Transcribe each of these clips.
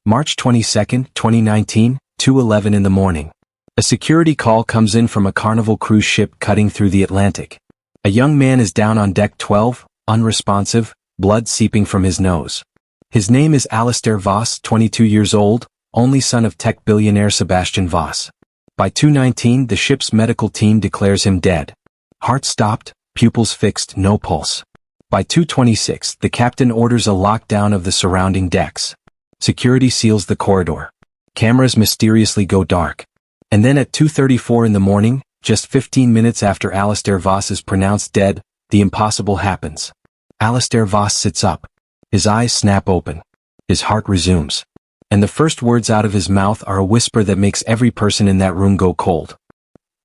March 22, 2019, 2:11 in the morning. A security call comes in from a Carnival cruise ship cutting through the Atlantic. A young man is down on deck 12, unresponsive, blood seeping from his nose. His name is Alistair Voss, 22 years old, only son of tech billionaire Sebastian Voss. By 2:19, the ship's medical team declares him dead. Heart stopped, pupils fixed, no pulse. By 2:26, the captain orders a lockdown of the surrounding decks. Security seals the corridor. Cameras mysteriously go dark. And then at 2:34 in the morning, just 15 minutes after Alistair Voss is pronounced dead, the impossible happens. Alistair Voss sits up. His eyes snap open. His heart resumes. And the first words out of his mouth are a whisper that makes every person in that room go cold.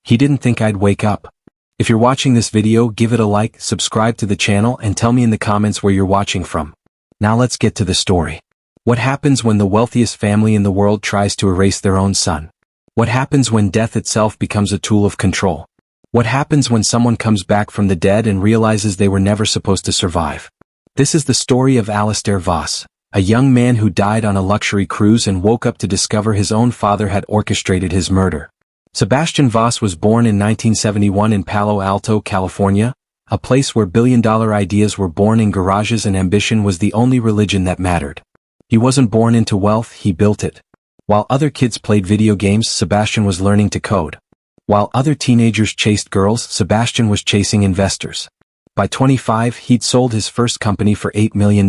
He didn't think I'd wake up. If you're watching this video, give it a like, subscribe to the channel, and tell me in the comments where you're watching from. Now let's get to the story. What happens when the wealthiest family in the world tries to erase their own son? What happens when death itself becomes a tool of control? What happens when someone comes back from the dead and realizes they were never supposed to survive? This is the story of Alistair Voss, a young man who died on a luxury cruise and woke up to discover his own father had orchestrated his murder. Sebastian Voss was born in 1971 in Palo Alto, California, a place where billion-dollar ideas were born in garages and ambition was the only religion that mattered. He wasn't born into wealth, he built it. While other kids played video games, Sebastian was learning to code. While other teenagers chased girls, Sebastian was chasing investors. By 25, he'd sold his first company for $8 million.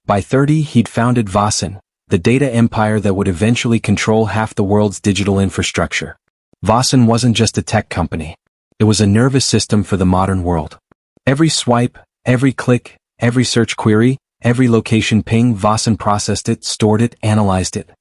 By 30, he'd founded Vossin, the data empire that would eventually control half the world's digital infrastructure. Vossin wasn't just a tech company. It was a nervous system for the modern world. Every swipe, every click, every search query, every location ping, Vossin processed it, stored it, analyzed it.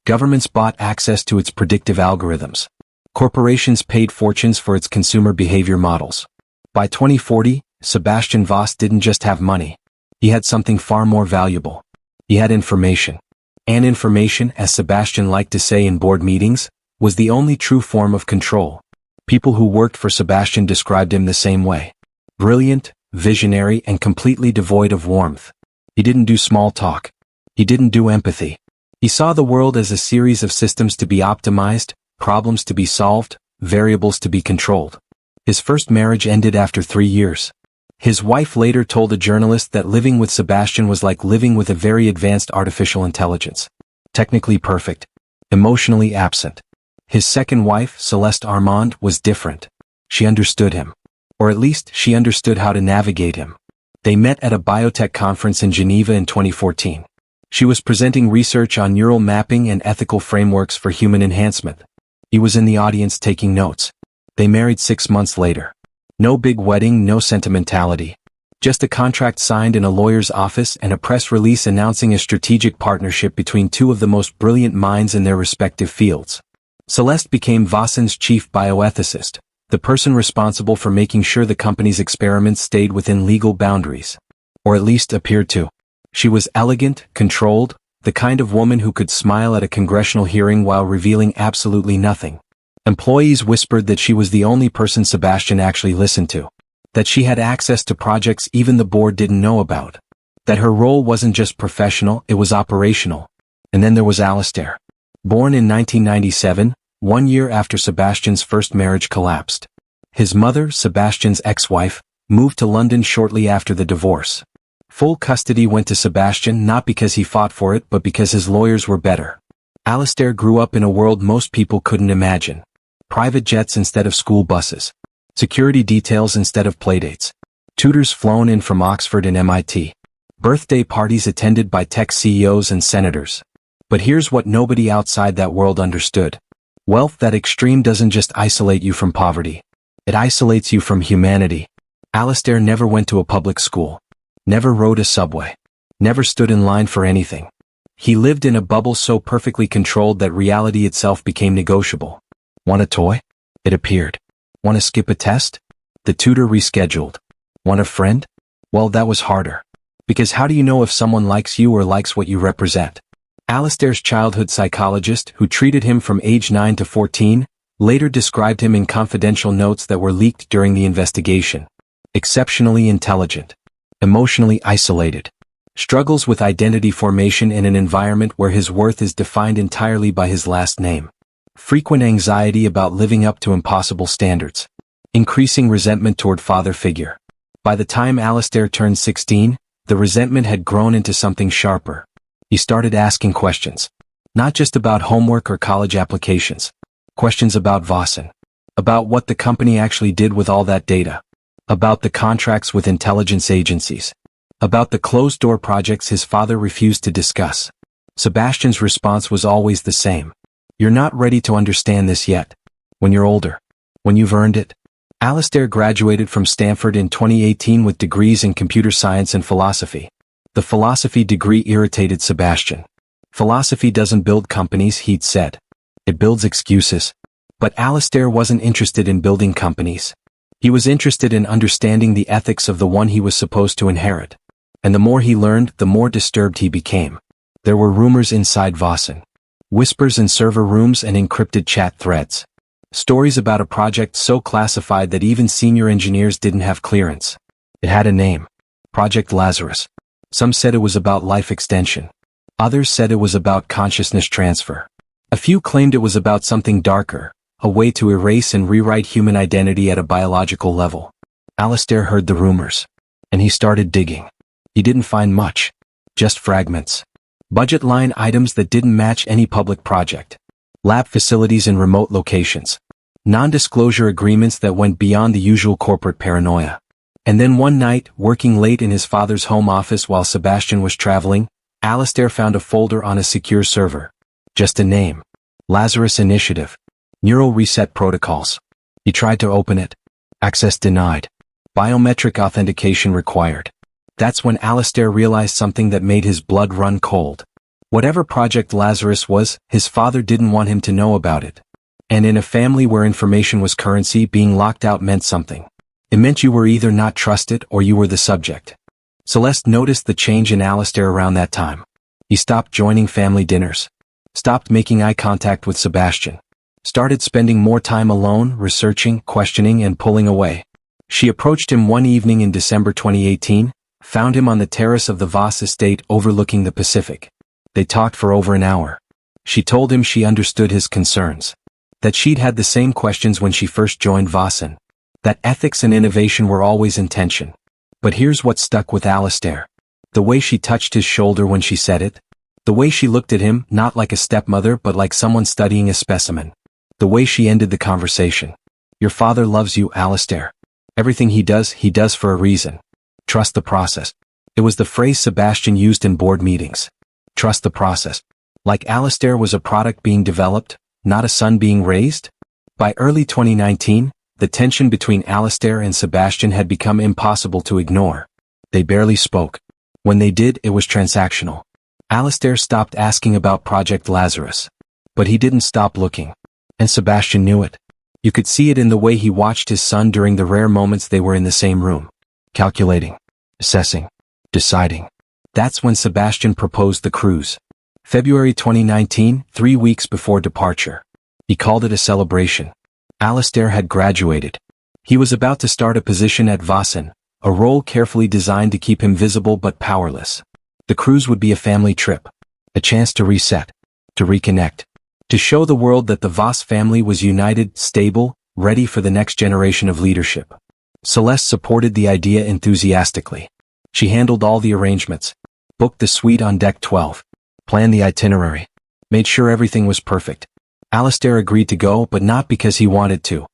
Governments bought access to its predictive algorithms. Corporations paid fortunes for its consumer behavior models. By 2040, Sebastian Voss didn't just have money. He had something far more valuable. He had information. And information, as Sebastian liked to say in board meetings, was the only true form of control. People who worked for Sebastian described him the same way. Brilliant, visionary, and completely devoid of warmth. He didn't do small talk. He didn't do empathy. He saw the world as a series of systems to be optimized, problems to be solved, variables to be controlled. His first marriage ended after 3 years. His wife later told a journalist that living with Sebastian was like living with a very advanced artificial intelligence. Technically perfect. Emotionally absent. His second wife, Celeste Armand, was different. She understood him. Or at least, she understood how to navigate him. They met at a biotech conference in Geneva in 2014. She was presenting research on neural mapping and ethical frameworks for human enhancement. He was in the audience taking notes. They married 6 months later. No big wedding, no sentimentality. Just a contract signed in a lawyer's office and a press release announcing a strategic partnership between two of the most brilliant minds in their respective fields. Celeste became Vossin's chief bioethicist, the person responsible for making sure the company's experiments stayed within legal boundaries. Or at least appeared to. She was elegant, controlled, the kind of woman who could smile at a congressional hearing while revealing absolutely nothing. Employees whispered that she was the only person Sebastian actually listened to. That she had access to projects even the board didn't know about. That her role wasn't just professional, it was operational. And then there was Alistair. Born in 1997, 1 year after Sebastian's first marriage collapsed. His mother, Sebastian's ex-wife, moved to London shortly after the divorce. Full custody went to Sebastian not because he fought for it but because his lawyers were better. Alistair grew up in a world most people couldn't imagine. Private jets instead of school buses. Security details instead of playdates. Tutors flown in from Oxford and MIT. Birthday parties attended by tech CEOs and senators. But here's what nobody outside that world understood. Wealth that extreme doesn't just isolate you from poverty. It isolates you from humanity. Alistair never went to a public school. Never rode a subway. Never stood in line for anything. He lived in a bubble so perfectly controlled that reality itself became negotiable. Want a toy? It appeared. Want to skip a test? The tutor rescheduled. Want a friend? Well, that was harder. Because how do you know if someone likes you or likes what you represent? Alistair's childhood psychologist, who treated him from age 9 to 14, later described him in confidential notes that were leaked during the investigation. Exceptionally intelligent. Emotionally isolated. Struggles with identity formation in an environment where his worth is defined entirely by his last name. Frequent anxiety about living up to impossible standards. Increasing resentment toward father figure. By the time Alistair turned 16, the resentment had grown into something sharper. He started asking questions. Not just about homework or college applications. Questions about Vossen. About what the company actually did with all that data. About the contracts with intelligence agencies. About the closed-door projects his father refused to discuss. Sebastian's response was always the same. You're not ready to understand this yet. When you're older. When you've earned it. Alistair graduated from Stanford in 2018 with degrees in computer science and philosophy. The philosophy degree irritated Sebastian. Philosophy doesn't build companies, he'd said. It builds excuses. But Alistair wasn't interested in building companies. He was interested in understanding the ethics of the one he was supposed to inherit. And the more he learned, the more disturbed he became. There were rumors inside Vossen. Whispers in server rooms and encrypted chat threads. Stories about a project so classified that even senior engineers didn't have clearance. It had a name. Project Lazarus. Some said it was about life extension. Others said it was about consciousness transfer. A few claimed it was about something darker, a way to erase and rewrite human identity at a biological level. Alistair heard the rumors. And he started digging. He didn't find much. Just fragments. Budget line items that didn't match any public project. Lab facilities in remote locations. Non-disclosure agreements that went beyond the usual corporate paranoia. And then one night, working late in his father's home office while Sebastian was traveling, Alistair found a folder on a secure server. Just a name. Lazarus Initiative. Neural Reset Protocols. He tried to open it. Access denied. Biometric authentication required. That's when Alistair realized something that made his blood run cold. Whatever Project Lazarus was, his father didn't want him to know about it. And in a family where information was currency, being locked out meant something. It meant you were either not trusted or you were the subject. Celeste noticed the change in Alistair around that time. He stopped joining family dinners. Stopped making eye contact with Sebastian. Started spending more time alone, researching, questioning, and pulling away. She approached him one evening in December 2018, found him on the terrace of the Voss estate overlooking the Pacific. They talked for over an hour. She told him she understood his concerns. That she'd had the same questions when she first joined Vossen. That ethics and innovation were always in tension. But here's what stuck with Alistair. The way she touched his shoulder when she said it. The way she looked at him, not like a stepmother but like someone studying a specimen. The way she ended the conversation. Your father loves you, Alistair. Everything he does for a reason. Trust the process. It was the phrase Sebastian used in board meetings. Trust the process. Like Alistair was a product being developed, not a son being raised? By early 2019, the tension between Alistair and Sebastian had become impossible to ignore. They barely spoke. When they did, it was transactional. Alistair stopped asking about Project Lazarus. But he didn't stop looking. And Sebastian knew it. You could see it in the way he watched his son during the rare moments they were in the same room. Calculating. Assessing. Deciding. That's when Sebastian proposed the cruise. February 2019, 3 weeks before departure. He called it a celebration. Alistair had graduated. He was about to start a position at Vossen, a role carefully designed to keep him visible but powerless. The cruise would be a family trip. A chance to reset. To reconnect. To show the world that the Voss family was united, stable, ready for the next generation of leadership. Celeste supported the idea enthusiastically. She handled all the arrangements. Booked the suite on deck 12. Planned the itinerary. Made sure everything was perfect. Alistair agreed to go, but not because he wanted to.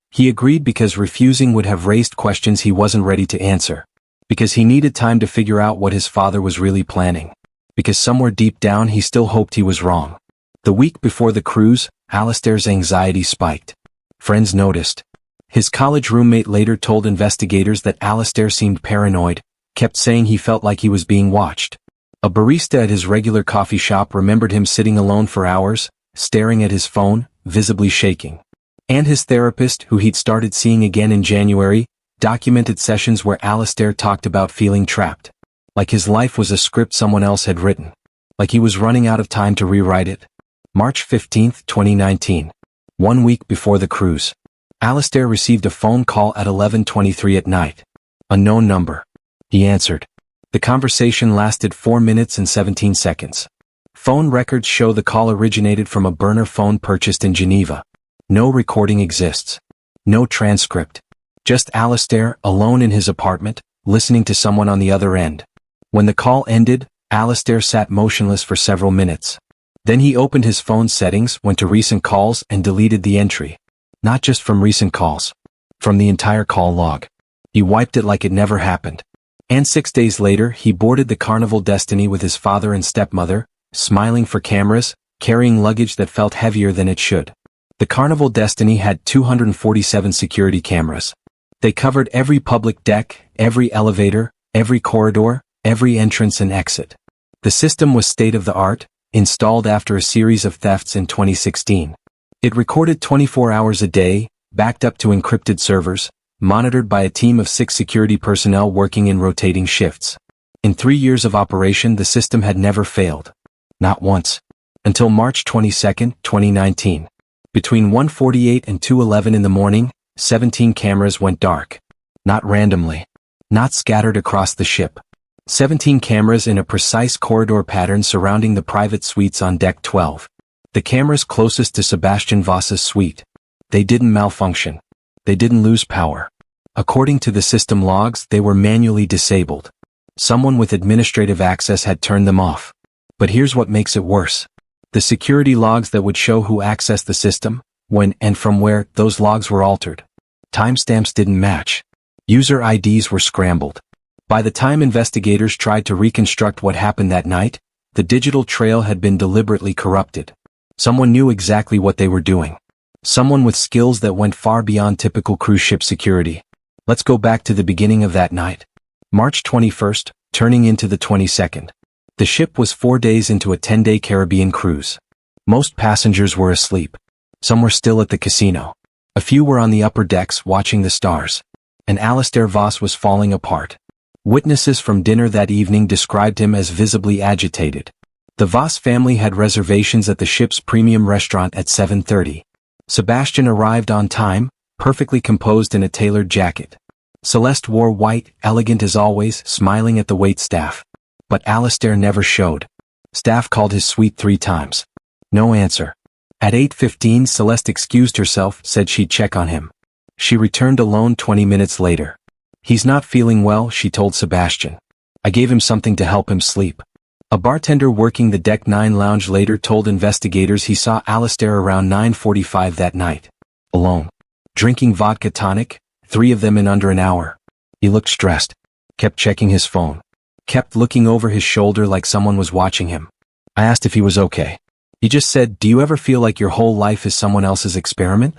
He agreed because refusing would have raised questions he wasn't ready to answer. Because he needed time to figure out what his father was really planning. Because somewhere deep down he still hoped he was wrong. The week before the cruise, Alistair's anxiety spiked. Friends noticed. His college roommate later told investigators that Alistair seemed paranoid, kept saying he felt like he was being watched. A barista at his regular coffee shop remembered him sitting alone for hours, staring at his phone, visibly shaking. And his therapist, who he'd started seeing again in January, documented sessions where Alistair talked about feeling trapped. Like his life was a script someone else had written. Like he was running out of time to rewrite it. March 15, 2019. 1 week before the cruise. Alistair received a phone call at 11:23 at night. Unknown number. He answered. The conversation lasted 4 minutes and 17 seconds. Phone records show the call originated from a burner phone purchased in Geneva. No recording exists. No transcript. Just Alistair, alone in his apartment, listening to someone on the other end. When the call ended, Alistair sat motionless for several minutes. Then he opened his phone settings, went to recent calls, and deleted the entry. Not just from recent calls. From the entire call log. He wiped it like it never happened. And 6 days later, he boarded the Carnival Destiny with his father and stepmother, smiling for cameras, carrying luggage that felt heavier than it should. The Carnival Destiny had 247 security cameras. They covered every public deck, every elevator, every corridor, every entrance and exit. The system was state-of-the-art, installed after a series of thefts in 2016. It recorded 24 hours a day, backed up to encrypted servers, monitored by a team of 6 security personnel working in rotating shifts. In 3 years of operation, the system had never failed. Not once. Until March 22, 2019. Between 1:48 and 2:11 in the morning, 17 cameras went dark. Not randomly. Not scattered across the ship. 17 cameras in a precise corridor pattern surrounding the private suites on Deck 12. The cameras closest to Sebastian Voss's suite. They didn't malfunction. They didn't lose power. According to the system logs, they were manually disabled. Someone with administrative access had turned them off. But here's what makes it worse. The security logs that would show who accessed the system, when and from where, those logs were altered. Timestamps didn't match. User IDs were scrambled. By the time investigators tried to reconstruct what happened that night, the digital trail had been deliberately corrupted. Someone knew exactly what they were doing. Someone with skills that went far beyond typical cruise ship security. Let's go back to the beginning of that night. March 21st, turning into the 22nd. The ship was 4 days into a 10-day Caribbean cruise. Most passengers were asleep. Some were still at the casino. A few were on the upper decks watching the stars. And Alistair Voss was falling apart. Witnesses from dinner that evening described him as visibly agitated. The Voss family had reservations at the ship's premium restaurant at 7:30. Sebastian arrived on time, perfectly composed in a tailored jacket. Celeste wore white, elegant as always, smiling at the waitstaff. But Alistair never showed. Staff called his suite 3 times. No answer. At 8:15, Celeste excused herself, said she'd check on him. She returned alone 20 minutes later. He's not feeling well, she told Sebastian. I gave him something to help him sleep. A bartender working the Deck 9 lounge later told investigators he saw Alistair around 9:45 that night. Alone. Drinking vodka tonic, 3 of them in under an hour. He looked stressed. Kept checking his phone. Kept looking over his shoulder like someone was watching him. I asked if he was okay. He just said, "Do you ever feel like your whole life is someone else's experiment?"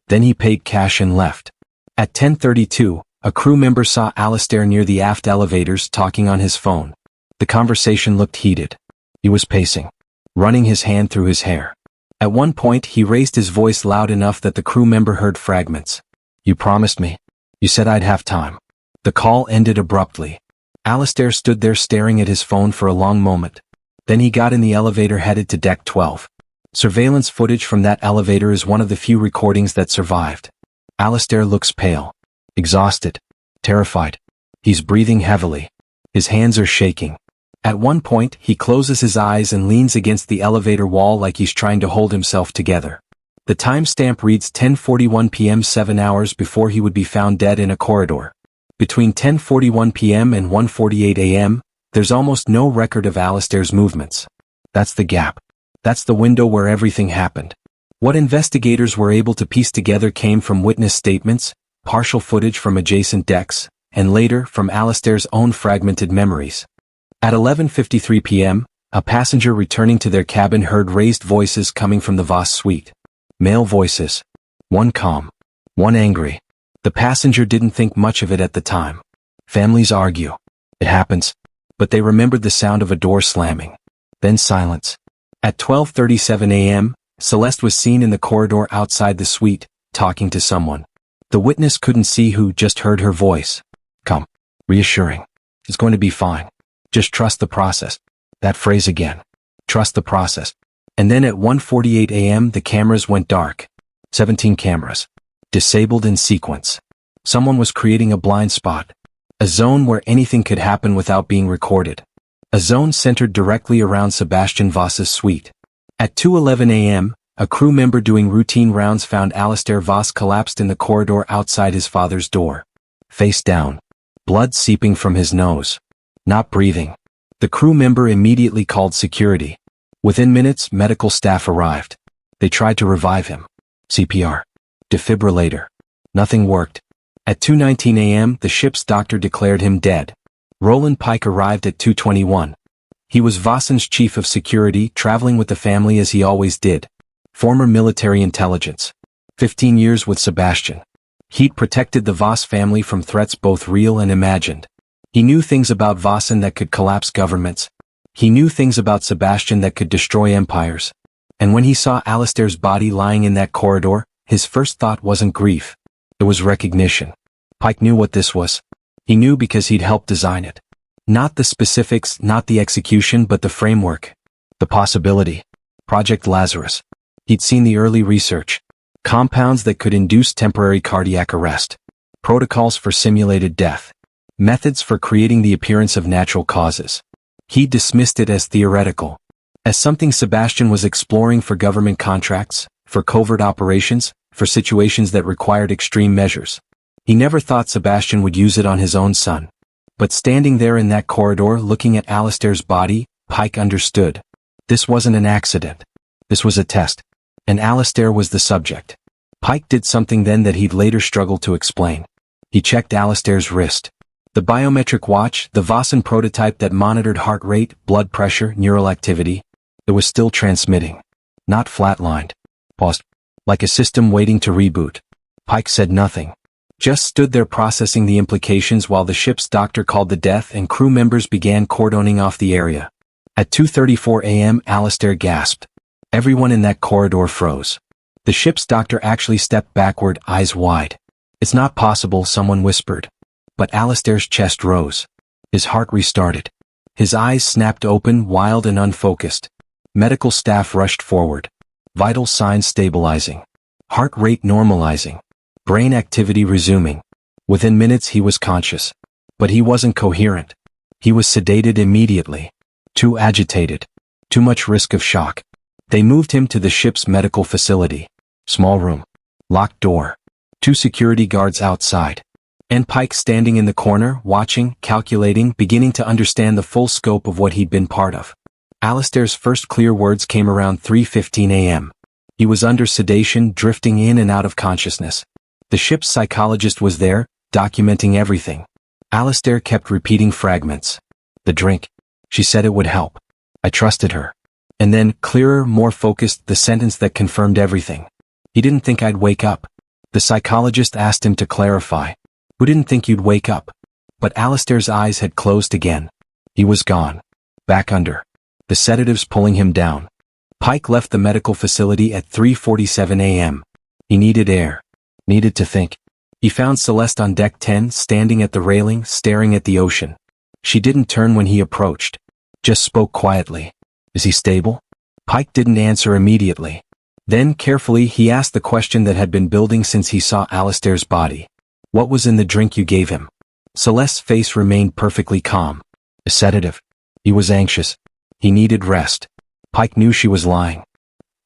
Then he paid cash and left. At 10:32, a crew member saw Alistair near the aft elevators talking on his phone. The conversation looked heated. He was pacing, running his hand through his hair. At one point, he raised his voice loud enough that the crew member heard fragments. "You promised me. You said I'd have time." The call ended abruptly. Alistair stood there staring at his phone for a long moment. Then he got in the elevator headed to Deck 12. Surveillance footage from that elevator is one of the few recordings that survived. Alistair looks pale, exhausted, terrified. He's breathing heavily. His hands are shaking. At one point, he closes his eyes and leans against the elevator wall like he's trying to hold himself together. The timestamp reads 10:41 p.m. 7 hours before he would be found dead in a corridor. Between 10:41 p.m. and 1:48 a.m., there's almost no record of Alistair's movements. That's the gap. That's the window where everything happened. What investigators were able to piece together came from witness statements, partial footage from adjacent decks, and later from Alistair's own fragmented memories. At 11:53 p.m., a passenger returning to their cabin heard raised voices coming from the Voss suite. Male voices. One calm. One angry. The passenger didn't think much of it at the time. Families argue. It happens. But they remembered the sound of a door slamming. Then silence. At 12:37 a.m., Celeste was seen in the corridor outside the suite, talking to someone. The witness couldn't see who, just heard her voice. Come. Reassuring. It's going to be fine. Just trust the process. That phrase again. Trust the process. And then at 1:48 a.m. the cameras went dark. 17 cameras. Disabled in sequence. Someone was creating a blind spot. A zone where anything could happen without being recorded. A zone centered directly around Sebastian Voss's suite. At 2:11 a.m., a crew member doing routine rounds found Alistair Voss collapsed in the corridor outside his father's door. Face down. Blood seeping from his nose. Not breathing. The crew member immediately called security. Within minutes, medical staff arrived. They tried to revive him. CPR. Defibrillator. Nothing worked. At 2:19 a.m., the ship's doctor declared him dead. Roland Pike arrived at 2:21. He was Voss's chief of security, traveling with the family as he always did. Former military intelligence. 15 years with Sebastian. He'd protected the Voss family from threats both real and imagined. He knew things about Vossen that could collapse governments. He knew things about Sebastian that could destroy empires. And when he saw Alistair's body lying in that corridor, his first thought wasn't grief. It was recognition. Pike knew what this was. He knew because he'd helped design it. Not the specifics, not the execution, but the framework. The possibility. Project Lazarus. He'd seen the early research. Compounds that could induce temporary cardiac arrest. Protocols for simulated death. Methods for creating the appearance of natural causes. He dismissed it as theoretical. As something Sebastian was exploring for government contracts, for covert operations, for situations that required extreme measures. He never thought Sebastian would use it on his own son. But standing there in that corridor looking at Alistair's body, Pike understood. This wasn't an accident. This was a test. And Alistair was the subject. Pike did something then that he'd later struggled to explain. He checked Alistair's wrist. The biometric watch, the Vossen prototype that monitored heart rate, blood pressure, neural activity, it was still transmitting. Not flatlined. Paused. Like a system waiting to reboot. Pike said nothing. Just stood there processing the implications while the ship's doctor called the death and crew members began cordoning off the area. At 2:34 a.m. Alistair gasped. Everyone in that corridor froze. The ship's doctor actually stepped backward, eyes wide. It's not possible, someone whispered. But Alistair's chest rose. His heart restarted. His eyes snapped open, wild and unfocused. Medical staff rushed forward. Vital signs stabilizing. Heart rate normalizing. Brain activity resuming. Within minutes he was conscious. But he wasn't coherent. He was sedated immediately. Too agitated. Too much risk of shock. They moved him to the ship's medical facility. Small room. Locked door. 2 security guards outside. And Pike standing in the corner, watching, calculating, beginning to understand the full scope of what he'd been part of. Alistair's first clear words came around 3:15 a.m. He was under sedation, drifting in and out of consciousness. The ship's psychologist was there, documenting everything. Alistair kept repeating fragments. The drink. She said it would help. I trusted her. And then, clearer, more focused, the sentence that confirmed everything. He didn't think I'd wake up. The psychologist asked him to clarify. Who didn't think you'd wake up? But Alistair's eyes had closed again. He was gone. Back under. The sedatives pulling him down. Pike left the medical facility at 3:47 a.m. He needed air. Needed to think. He found Celeste on deck 10, standing at the railing, staring at the ocean. She didn't turn when he approached. Just spoke quietly. Is he stable? Pike didn't answer immediately. Then, carefully, he asked the question that had been building since he saw Alistair's body. What was in the drink you gave him? Celeste's face remained perfectly calm. A sedative. He was anxious. He needed rest. Pike knew she was lying.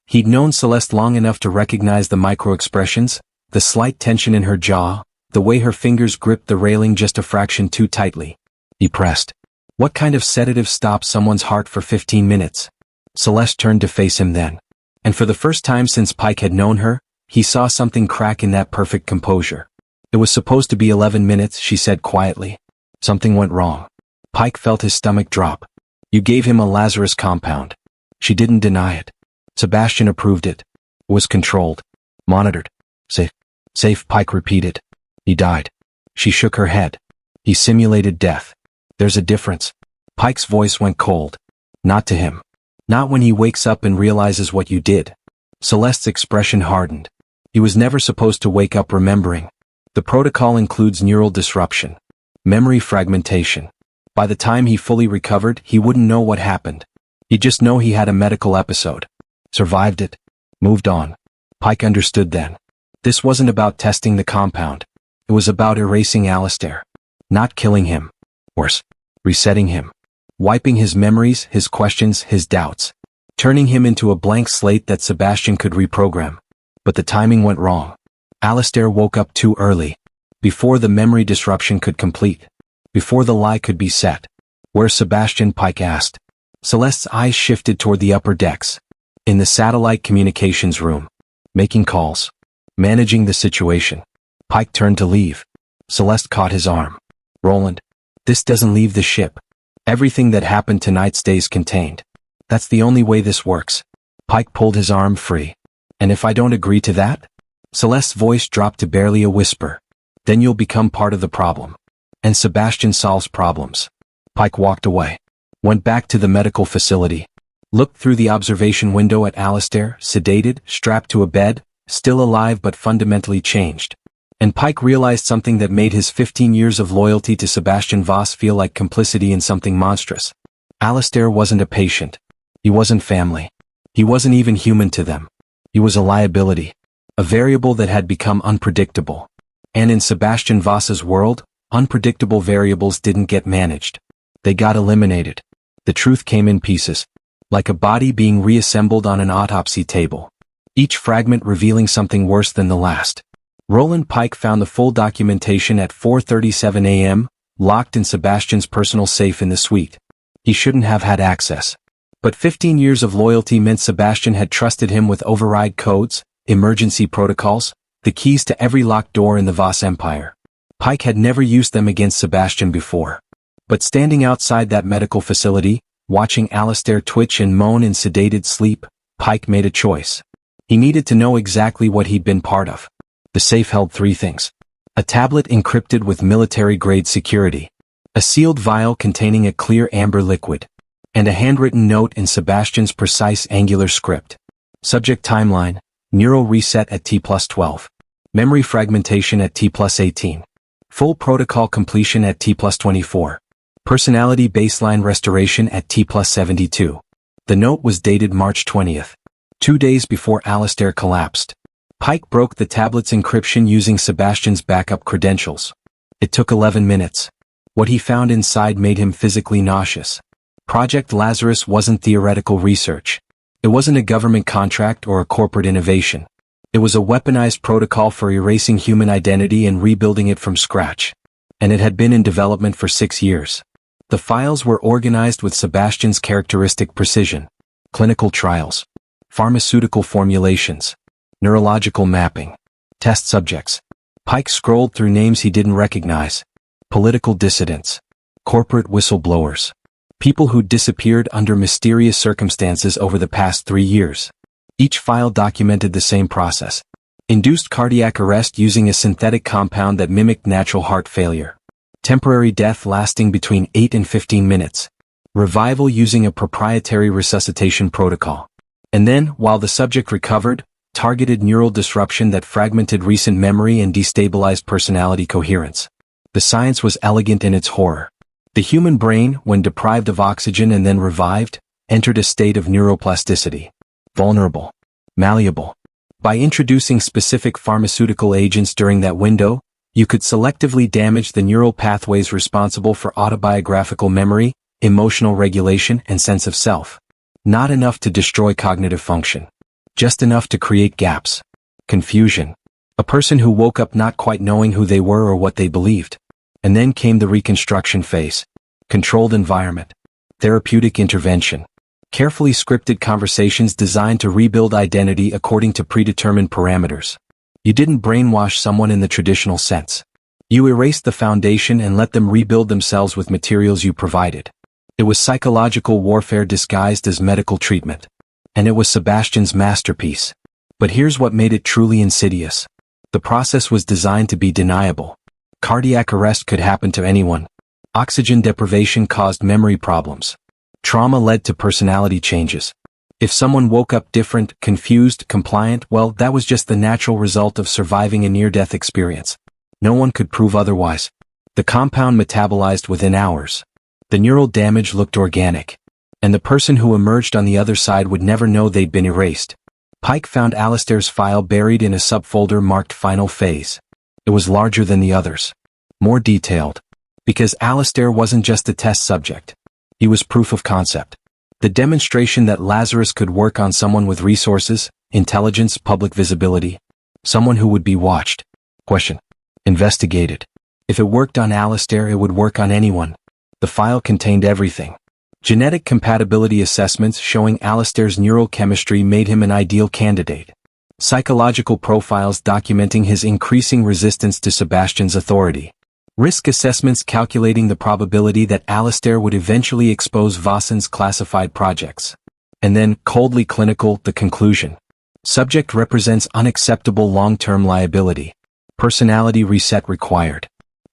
He'd known Celeste long enough to recognize the micro-expressions, the slight tension in her jaw, the way her fingers gripped the railing just a fraction too tightly. He pressed. What kind of sedative stops someone's heart for 15 minutes? Celeste turned to face him then. And for the first time since Pike had known her, he saw something crack in that perfect composure. It was supposed to be 11 minutes, she said quietly. Something went wrong. Pike felt his stomach drop. You gave him a Lazarus compound. She didn't deny it. Sebastian approved it. It was controlled. Monitored. Safe. Safe, Pike repeated. He died. She shook her head. He simulated death. There's a difference. Pike's voice went cold. Not to him. Not when he wakes up and realizes what you did. Celeste's expression hardened. He was never supposed to wake up remembering. The protocol includes neural disruption. Memory fragmentation. By the time he fully recovered, he wouldn't know what happened. He'd just know he had a medical episode. Survived it. Moved on. Pike understood then. This wasn't about testing the compound. It was about erasing Alistair. Not killing him. Worse. Resetting him. Wiping his memories, his questions, his doubts. Turning him into a blank slate that Sebastian could reprogram. But the timing went wrong. Alistair woke up too early. Before the memory disruption could complete. Before the lie could be set. "Where's Sebastian?" Pike asked. Celeste's eyes shifted toward the upper decks. In the satellite communications room. Making calls. Managing the situation. Pike turned to leave. Celeste caught his arm. "Roland, this doesn't leave the ship. Everything that happened tonight stays contained. That's the only way this works." Pike pulled his arm free. "And if I don't agree to that?" Celeste's voice dropped to barely a whisper. "Then you'll become part of the problem. And Sebastian solves problems." Pike walked away. Went back to the medical facility. Looked through the observation window at Alistair, sedated, strapped to a bed, still alive but fundamentally changed. And Pike realized something that made his 15 years of loyalty to Sebastian Voss feel like complicity in something monstrous. Alistair wasn't a patient. He wasn't family. He wasn't even human to them. He was a liability. A variable that had become unpredictable. And in Sebastian Voss's world, unpredictable variables didn't get managed. They got eliminated. The truth came in pieces. Like a body being reassembled on an autopsy table. Each fragment revealing something worse than the last. Roland Pike found the full documentation at 4:37 a.m., locked in Sebastian's personal safe in the suite. He shouldn't have had access. But 15 years of loyalty meant Sebastian had trusted him with override codes, emergency protocols, the keys to every locked door in the Voss Empire. Pike had never used them against Sebastian before. But standing outside that medical facility, watching Alistair twitch and moan in sedated sleep, Pike made a choice. He needed to know exactly what he'd been part of. The safe held three things. A tablet encrypted with military-grade security. A sealed vial containing a clear amber liquid. And a handwritten note in Sebastian's precise angular script. Subject timeline, neural reset at T+12. Memory fragmentation at T+18. Full protocol completion at T+24. Personality baseline restoration at T+72. The note was dated March 20th. 2 days before Alistair collapsed. Pike broke the tablet's encryption using Sebastian's backup credentials. It took 11 minutes. What he found inside made him physically nauseous. Project Lazarus wasn't theoretical research. It wasn't a government contract or a corporate innovation. It was a weaponized protocol for erasing human identity and rebuilding it from scratch. And it had been in development for 6 years. The files were organized with Sebastian's characteristic precision. Clinical trials. Pharmaceutical formulations. Neurological mapping. Test subjects. Pike scrolled through names he didn't recognize. Political dissidents. Corporate whistleblowers. People who disappeared under mysterious circumstances over the past 3 years. Each file documented the same process. Induced cardiac arrest using a synthetic compound that mimicked natural heart failure. Temporary death lasting between 8 and 15 minutes. Revival using a proprietary resuscitation protocol. And then, while the subject recovered, targeted neural disruption that fragmented recent memory and destabilized personality coherence. The science was elegant in its horror. The human brain, when deprived of oxygen and then revived, entered a state of neuroplasticity. Vulnerable. Malleable. By introducing specific pharmaceutical agents during that window, you could selectively damage the neural pathways responsible for autobiographical memory, emotional regulation, and sense of self. Not enough to destroy cognitive function. Just enough to create gaps. Confusion. A person who woke up not quite knowing who they were or what they believed. And then came the reconstruction phase. Controlled environment. Therapeutic intervention. Carefully scripted conversations designed to rebuild identity according to predetermined parameters. You didn't brainwash someone in the traditional sense. You erased the foundation and let them rebuild themselves with materials you provided. It was psychological warfare disguised as medical treatment. And it was Sebastian's masterpiece. But here's what made it truly insidious. The process was designed to be deniable. Cardiac arrest could happen to anyone. Oxygen deprivation caused memory problems. Trauma led to personality changes. If someone woke up different, confused, compliant, well, that was just the natural result of surviving a near-death experience. No one could prove otherwise. The compound metabolized within hours. The neural damage looked organic. And the person who emerged on the other side would never know they'd been erased. Pike found Alistair's file buried in a subfolder marked Final Phase. It was larger than the others. More detailed. Because Alistair wasn't just a test subject. He was proof of concept. The demonstration that Lazarus could work on someone with resources, intelligence, public visibility. Someone who would be watched. Question. Investigated. If it worked on Alistair, it would work on anyone. The file contained everything. Genetic compatibility assessments showing Alistair's neural chemistry made him an ideal candidate. Psychological profiles documenting his increasing resistance to Sebastian's authority. Risk assessments calculating the probability that Alistair would eventually expose Voss's classified projects. And then, coldly clinical, the conclusion. Subject represents unacceptable long-term liability. Personality reset required.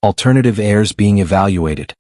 Alternative heirs being evaluated.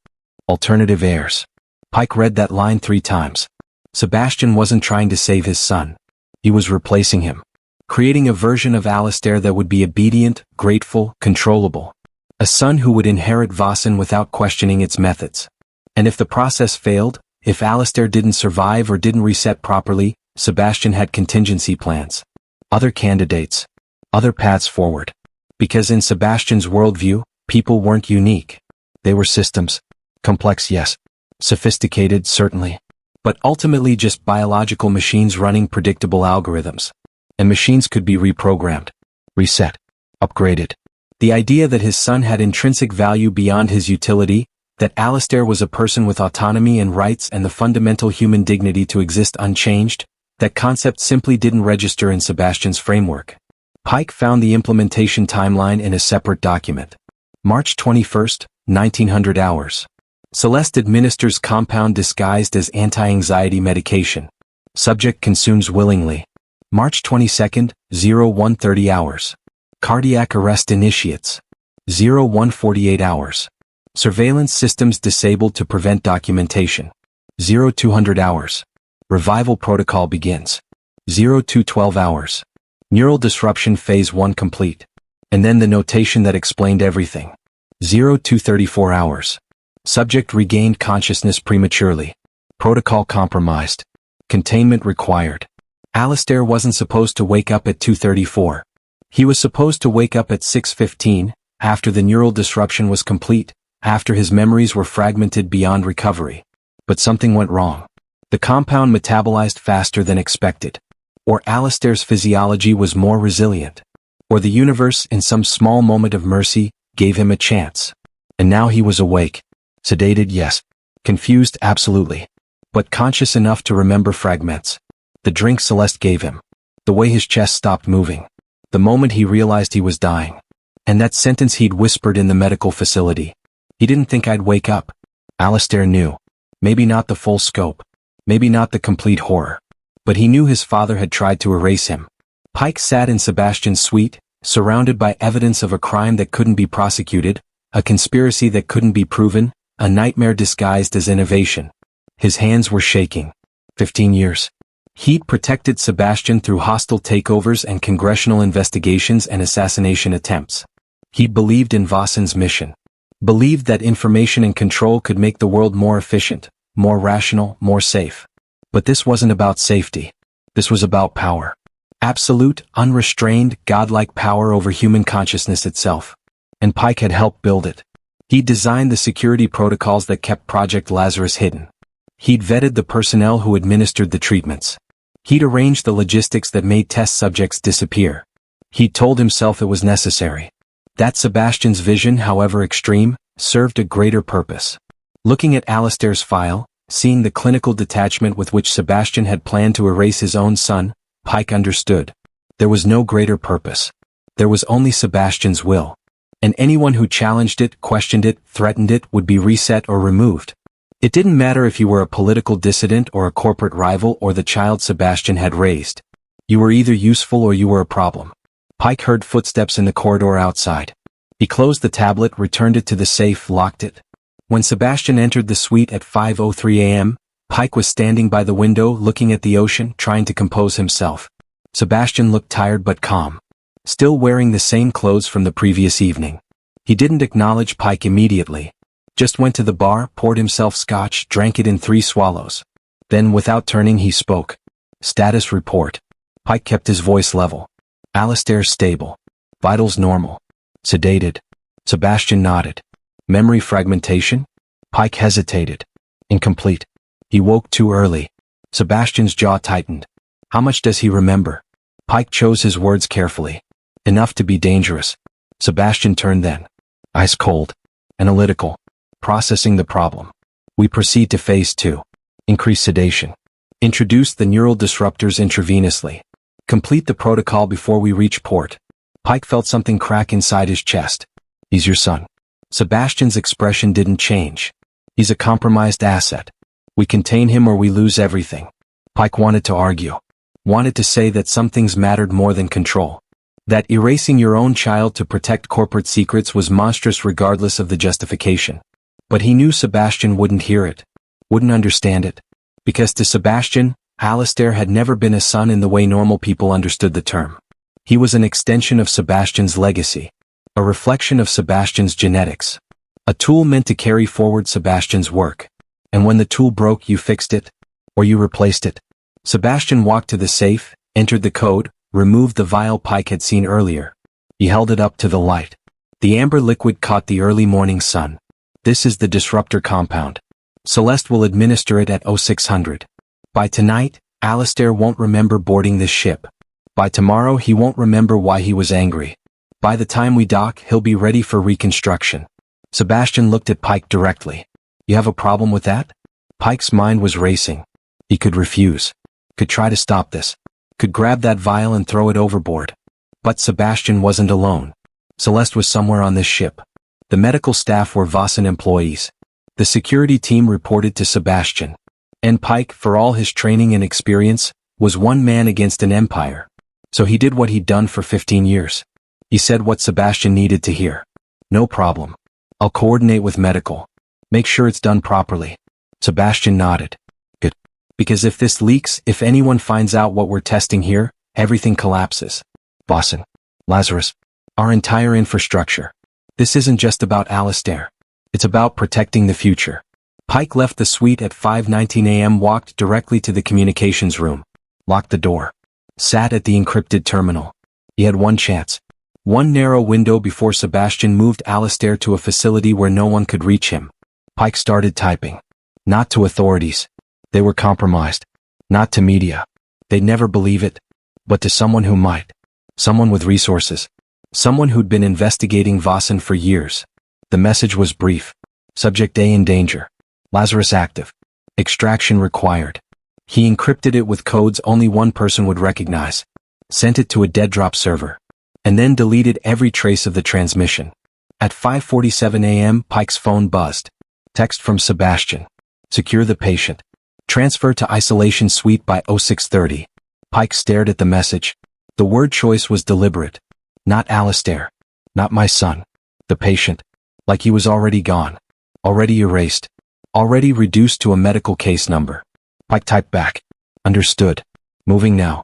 Alternative heirs. Pike read that line 3 times. Sebastian wasn't trying to save his son. He was replacing him. Creating a version of Alistair that would be obedient, grateful, controllable. A son who would inherit Vossen without questioning its methods. And if the process failed, if Alistair didn't survive or didn't reset properly, Sebastian had contingency plans. Other candidates. Other paths forward. Because in Sebastian's worldview, people weren't unique. They were systems. Complex, yes. Sophisticated, certainly. But ultimately just biological machines running predictable algorithms. And machines could be reprogrammed, reset, upgraded. The idea that his son had intrinsic value beyond his utility, that Alistair was a person with autonomy and rights and the fundamental human dignity to exist unchanged, that concept simply didn't register in Sebastian's framework. Pike found the implementation timeline in a separate document. March 21st, 1900 hours. Celeste administers compound disguised as anti-anxiety medication. Subject consumes willingly. March 22nd, 0130 hours. Cardiac arrest initiates. 0148 hours. Surveillance systems disabled to prevent documentation. 0200 hours. Revival protocol begins. 0212 hours. Neural disruption phase 1 complete. And then the notation that explained everything. 0234 hours. Subject regained consciousness prematurely. Protocol compromised. Containment required. Alistair wasn't supposed to wake up at 2:34. He was supposed to wake up at 6:15, after the neural disruption was complete, after his memories were fragmented beyond recovery. But something went wrong. The compound metabolized faster than expected. Or Alistair's physiology was more resilient. Or the universe, in some small moment of mercy, gave him a chance. And now he was awake. Sedated, yes. Confused, absolutely. But conscious enough to remember fragments. The drink Celeste gave him. The way his chest stopped moving. The moment he realized he was dying. And that sentence he'd whispered in the medical facility. He didn't think I'd wake up. Alistair knew. Maybe not the full scope. Maybe not the complete horror. But he knew his father had tried to erase him. Pike sat in Sebastian's suite, surrounded by evidence of a crime that couldn't be prosecuted, a conspiracy that couldn't be proven, a nightmare disguised as innovation. His hands were shaking. 15 years. He'd protected Sebastian through hostile takeovers and congressional investigations and assassination attempts. He believed in Voss's mission. Believed that information and control could make the world more efficient, more rational, more safe. But this wasn't about safety. This was about power. Absolute, unrestrained, godlike power over human consciousness itself. And Pike had helped build it. He'd designed the security protocols that kept Project Lazarus hidden. He'd vetted the personnel who administered the treatments. He'd arranged the logistics that made test subjects disappear. He'd told himself it was necessary. That Sebastian's vision, however extreme, served a greater purpose. Looking at Alistair's file, seeing the clinical detachment with which Sebastian had planned to erase his own son, Pike understood. There was no greater purpose. There was only Sebastian's will. And anyone who challenged it, questioned it, threatened it would be reset or removed. It didn't matter if you were a political dissident or a corporate rival or the child Sebastian had raised. You were either useful or you were a problem. Pike heard footsteps in the corridor outside. He closed the tablet, returned it to the safe, locked it. When Sebastian entered the suite at 5:03 a.m., Pike was standing by the window looking at the ocean, trying to compose himself. Sebastian looked tired but calm. Still wearing the same clothes from the previous evening. He didn't acknowledge Pike immediately. Just went to the bar, poured himself scotch, drank it in 3 swallows. Then, without turning, he spoke. Status report. Pike kept his voice level. Alistair stable. Vitals normal. Sedated. Sebastian nodded. Memory fragmentation? Pike hesitated. Incomplete. He woke too early. Sebastian's jaw tightened. How much does he remember? Pike chose his words carefully. Enough to be dangerous. Sebastian turned then. Ice cold. Analytical. Processing the problem. We proceed to phase 2. Increase sedation. Introduce the neural disruptors intravenously. Complete the protocol before we reach port. Pike felt something crack inside his chest. He's your son. Sebastian's expression didn't change. He's a compromised asset. We contain him or we lose everything. Pike wanted to argue. Wanted to say that some things mattered more than control. That erasing your own child to protect corporate secrets was monstrous regardless of the justification. But he knew Sebastian wouldn't hear it. Wouldn't understand it. Because to Sebastian, Alistair had never been a son in the way normal people understood the term. He was an extension of Sebastian's legacy. A reflection of Sebastian's genetics. A tool meant to carry forward Sebastian's work. And when the tool broke, you fixed it? Or you replaced it? Sebastian walked to the safe, entered the code, removed the vial Pike had seen earlier. He held it up to the light. The amber liquid caught the early morning sun. This is the disruptor compound. Celeste will administer it at 0600. By tonight, Alistair won't remember boarding this ship. By tomorrow he won't remember why he was angry. By the time we dock, he'll be ready for reconstruction. Sebastian looked at Pike directly. You have a problem with that? Pike's mind was racing. He could refuse. Could try to stop this. Could grab that vial and throw it overboard. But Sebastian wasn't alone. Celeste was somewhere on this ship. The medical staff were Vossan employees. The security team reported to Sebastian. And Pike, for all his training and experience, was one man against an empire. So he did what he'd done for 15 years. He said what Sebastian needed to hear. No problem. I'll coordinate with medical. Make sure it's done properly. Sebastian nodded. Good. Because if this leaks, if anyone finds out what we're testing here, everything collapses. Vossan. Lazarus. Our entire infrastructure. This isn't just about Alistair. It's about protecting the future. Pike left the suite at 5:19 a.m., walked directly to the communications room. Locked the door. Sat at the encrypted terminal. He had one chance. One narrow window before Sebastian moved Alistair to a facility where no one could reach him. Pike started typing. Not to authorities. They were compromised. Not to media. They'd never believe it. But to someone who might. Someone with resources. Someone who'd been investigating Vossan for years. The message was brief. Subject A in danger. Lazarus active. Extraction required. He encrypted it with codes only one person would recognize. Sent it to a dead drop server. And then deleted every trace of the transmission. At 5:47 a.m., Pike's phone buzzed. Text from Sebastian. Secure the patient. Transfer to isolation suite by 0630. Pike stared at the message. The word choice was deliberate. Not Alistair. Not my son. The patient. Like he was already gone. Already erased. Already reduced to a medical case number. Pike typed back. Understood. Moving now.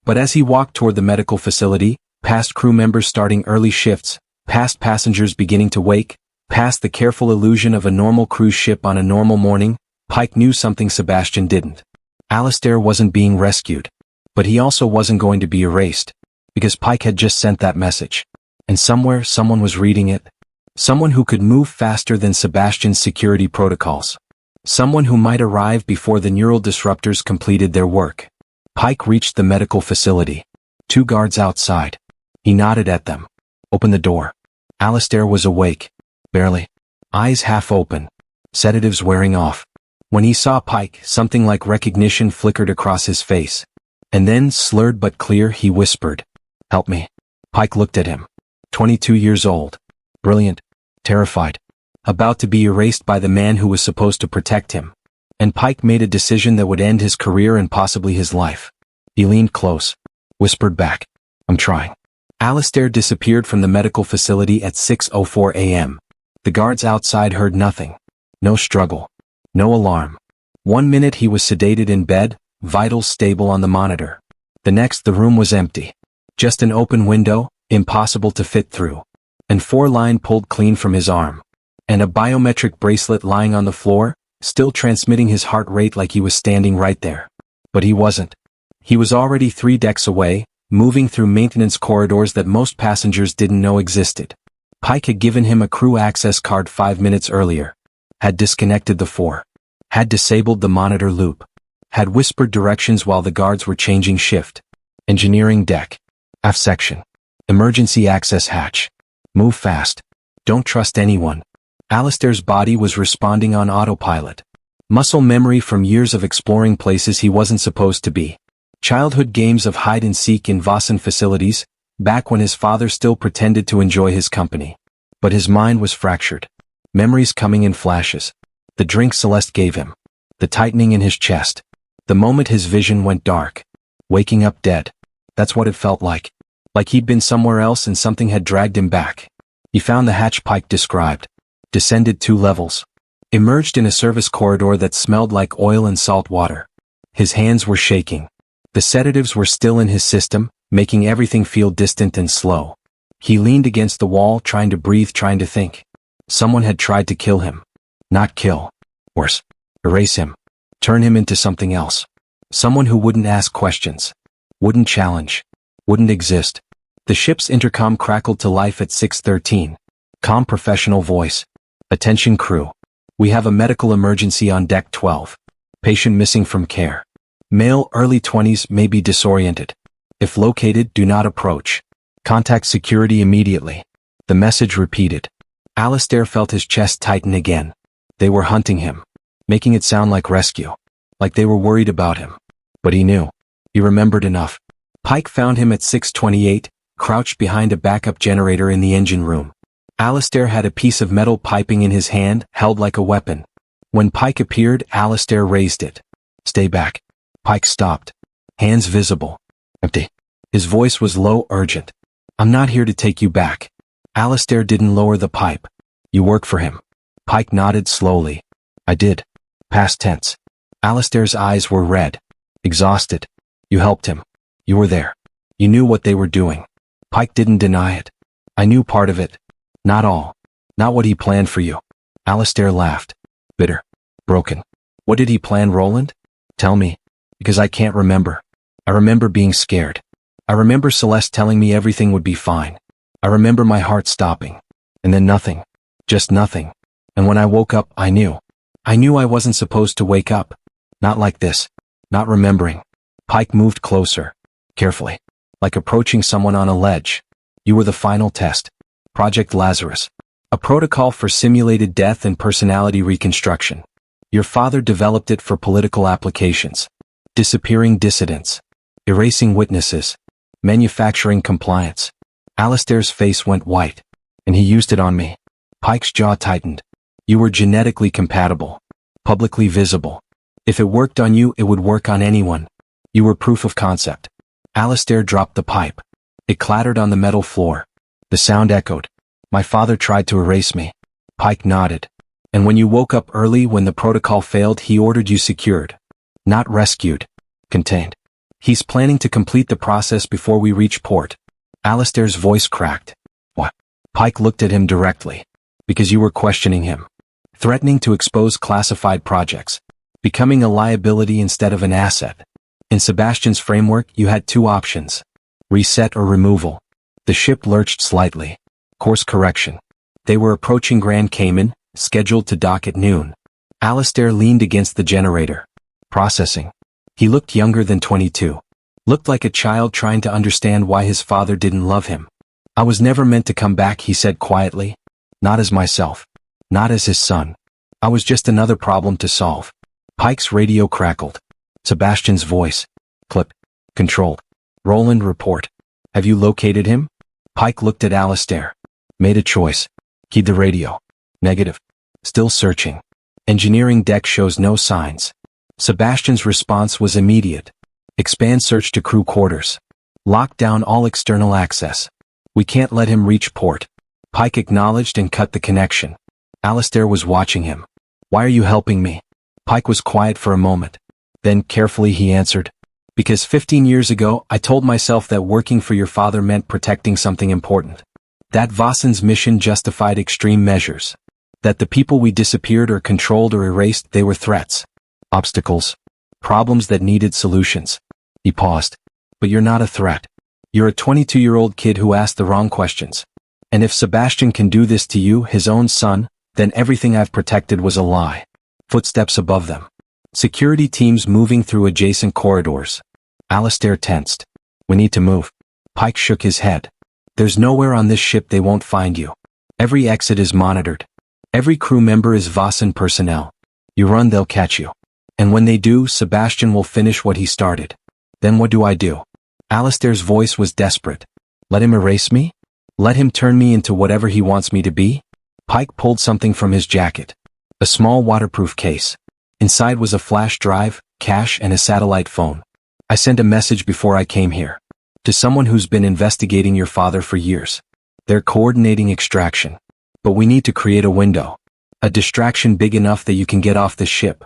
But as he walked toward the medical facility, past crew members starting early shifts, past passengers beginning to wake, past the careful illusion of a normal cruise ship on a normal morning, Pike knew something Sebastian didn't. Alistair wasn't being rescued. But he also wasn't going to be erased. Because Pike had just sent that message. And somewhere, someone was reading it. Someone who could move faster than Sebastian's security protocols. Someone who might arrive before the neural disruptors completed their work. Pike reached the medical facility. 2 guards outside. He nodded at them. Open the door. Alistair was awake. Barely. Eyes half open. Sedatives wearing off. When he saw Pike, something like recognition flickered across his face. And then, slurred but clear, he whispered. Help me. Pike looked at him. 22 years old. Brilliant. Terrified. About to be erased by the man who was supposed to protect him. And Pike made a decision that would end his career and possibly his life. He leaned close. Whispered back. I'm trying. Alistair disappeared from the medical facility at 6:04 a.m. The guards outside heard nothing. No struggle. No alarm. 1 minute he was sedated in bed, vitals stable on the monitor. The next the room was empty. Just an open window, impossible to fit through. And 4-line pulled clean from his arm. And a biometric bracelet lying on the floor, still transmitting his heart rate like he was standing right there. But he wasn't. He was already 3 decks away, moving through maintenance corridors that most passengers didn't know existed. Pike had given him a crew access card 5 minutes earlier, had disconnected the 4, had disabled the monitor loop, had whispered directions while the guards were changing shift. Engineering deck. Aft section. Emergency access hatch. Move fast. Don't trust anyone. Alistair's body was responding on autopilot. Muscle memory from years of exploring places he wasn't supposed to be. Childhood games of hide-and-seek in Vossan facilities, back when his father still pretended to enjoy his company. But his mind was fractured. Memories coming in flashes. The drink Celeste gave him. The tightening in his chest. The moment his vision went dark. Waking up dead. That's what it felt like. Like he'd been somewhere else and something had dragged him back. He found the hatch Pike described. Descended 2 levels. Emerged in a service corridor that smelled like oil and salt water. His hands were shaking. The sedatives were still in his system, making everything feel distant and slow. He leaned against the wall, trying to breathe, trying to think. Someone had tried to kill him. Not kill. Worse. Erase him. Turn him into something else. Someone who wouldn't ask questions. Wouldn't challenge. Wouldn't exist. The ship's intercom crackled to life at 6:13. Calm professional voice. Attention crew. We have a medical emergency on deck 12. Patient missing from care. Male, early 20s, may be disoriented. If located, do not approach. Contact security immediately. The message repeated. Alistair felt his chest tighten again. They were hunting him. Making it sound like rescue. Like they were worried about him. But he knew. He remembered enough. Pike found him at 6:28, crouched behind a backup generator in the engine room. Alistair had a piece of metal piping in his hand, held like a weapon. When Pike appeared, Alistair raised it. Stay back. Pike stopped. Hands visible. Empty. His voice was low, urgent. I'm not here to take you back. Alistair didn't lower the pipe. You work for him. Pike nodded slowly. I did. Past tense. Alistair's eyes were red. Exhausted. You helped him. You were there. You knew what they were doing. Pike didn't deny it. I knew part of it. Not all. Not what he planned for you. Alistair laughed. Bitter. Broken. What did he plan, Roland? Tell me. Because I can't remember. I remember being scared. I remember Celeste telling me everything would be fine. I remember my heart stopping. And then nothing. Just nothing. And when I woke up, I knew. I knew I wasn't supposed to wake up. Not like this. Not remembering. Pike moved closer. Carefully. Like approaching someone on a ledge. You were the final test. Project Lazarus. A protocol for simulated death and personality reconstruction. Your father developed it for political applications. Disappearing dissidents. Erasing witnesses. Manufacturing compliance. Alistair's face went white. And he used it on me. Pike's jaw tightened. You were genetically compatible. Publicly visible. If it worked on you, it would work on anyone. You were proof of concept. Alistair dropped the pipe. It clattered on the metal floor. The sound echoed. My father tried to erase me. Pike nodded. And when you woke up early when the protocol failed, he ordered you secured. Not rescued. Contained. He's planning to complete the process before we reach port. Alistair's voice cracked. What? Pike looked at him directly. Because you were questioning him. Threatening to expose classified projects. Becoming a liability instead of an asset. In Sebastian's framework, you had 2 options. Reset or removal. The ship lurched slightly. Course correction. They were approaching Grand Cayman, scheduled to dock at noon. Alistair leaned against the generator. Processing. He looked younger than 22. Looked like a child trying to understand why his father didn't love him. I was never meant to come back, he said quietly. Not as myself. Not as his son. I was just another problem to solve. Pike's radio crackled. Sebastian's voice. Clip. Controlled. Roland, report. Have you located him? Pike looked at Alistair. Made a choice. Keyed the radio. Negative. Still searching. Engineering deck shows no signs. Sebastian's response was immediate. Expand search to crew quarters. Lock down all external access. We can't let him reach port. Pike acknowledged and cut the connection. Alistair was watching him. Why are you helping me? Pike was quiet for a moment. Then carefully he answered. Because 15 years ago, I told myself that working for your father meant protecting something important. That Vossan's mission justified extreme measures. That the people we disappeared or controlled or erased, they were threats. Obstacles. Problems that needed solutions. He paused. But you're not a threat. You're a 22-year-old kid who asked the wrong questions. And if Sebastian can do this to you, his own son, then everything I've protected was a lie. Footsteps above them. Security teams moving through adjacent corridors. Alistair tensed. We need to move. Pike shook his head. There's nowhere on this ship they won't find you. Every exit is monitored. Every crew member is Vossan personnel. You run, they'll catch you. And when they do, Sebastian will finish what he started. Then what do I do? Alistair's voice was desperate. Let him erase me? Let him turn me into whatever he wants me to be? Pike pulled something from his jacket. A small waterproof case. Inside was a flash drive, cash, and a satellite phone. I sent a message before I came here. To someone who's been investigating your father for years. They're coordinating extraction. But we need to create a window. A distraction big enough that you can get off the ship.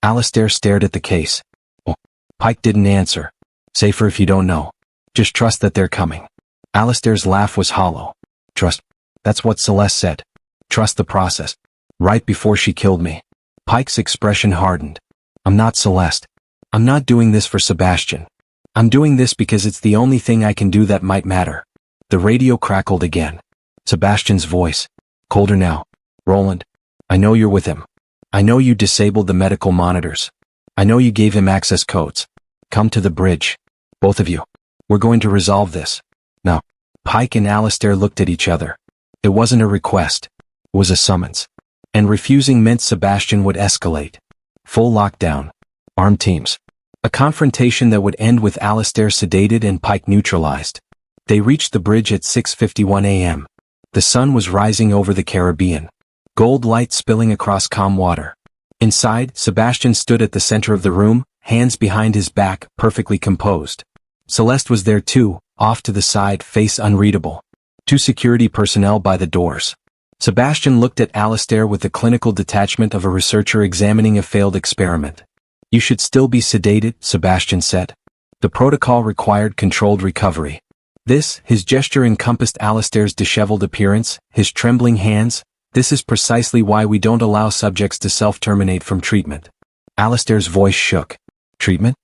Alistair stared at the case. Oh. Pike didn't answer. Safer if you don't know. Just trust that they're coming. Alistair's laugh was hollow. Trust. That's what Celeste said. Trust the process. Right before she killed me. Pike's expression hardened. I'm not Celeste. I'm not doing this for Sebastian. I'm doing this because it's the only thing I can do that might matter. The radio crackled again. Sebastian's voice. Colder now. Roland. I know you're with him. I know you disabled the medical monitors. I know you gave him access codes. Come to the bridge. Both of you. We're going to resolve this. No. Pike and Alistair looked at each other. It wasn't a request. It was a summons. And refusing meant Sebastian would escalate. Full lockdown. Armed teams. A confrontation that would end with Alistair sedated and Pike neutralized. They reached the bridge at 6:51 a.m. The sun was rising over the Caribbean. Gold light spilling across calm water. Inside, Sebastian stood at the center of the room, hands behind his back, perfectly composed. Celeste was there too, off to the side, face unreadable. 2 security personnel by the doors. Sebastian looked at Alistair with the clinical detachment of a researcher examining a failed experiment. You should still be sedated, Sebastian said. The protocol required controlled recovery. This, his gesture encompassed Alistair's disheveled appearance, his trembling hands. This is precisely why we don't allow subjects to self-terminate from treatment. Alistair's voice shook. Treatment?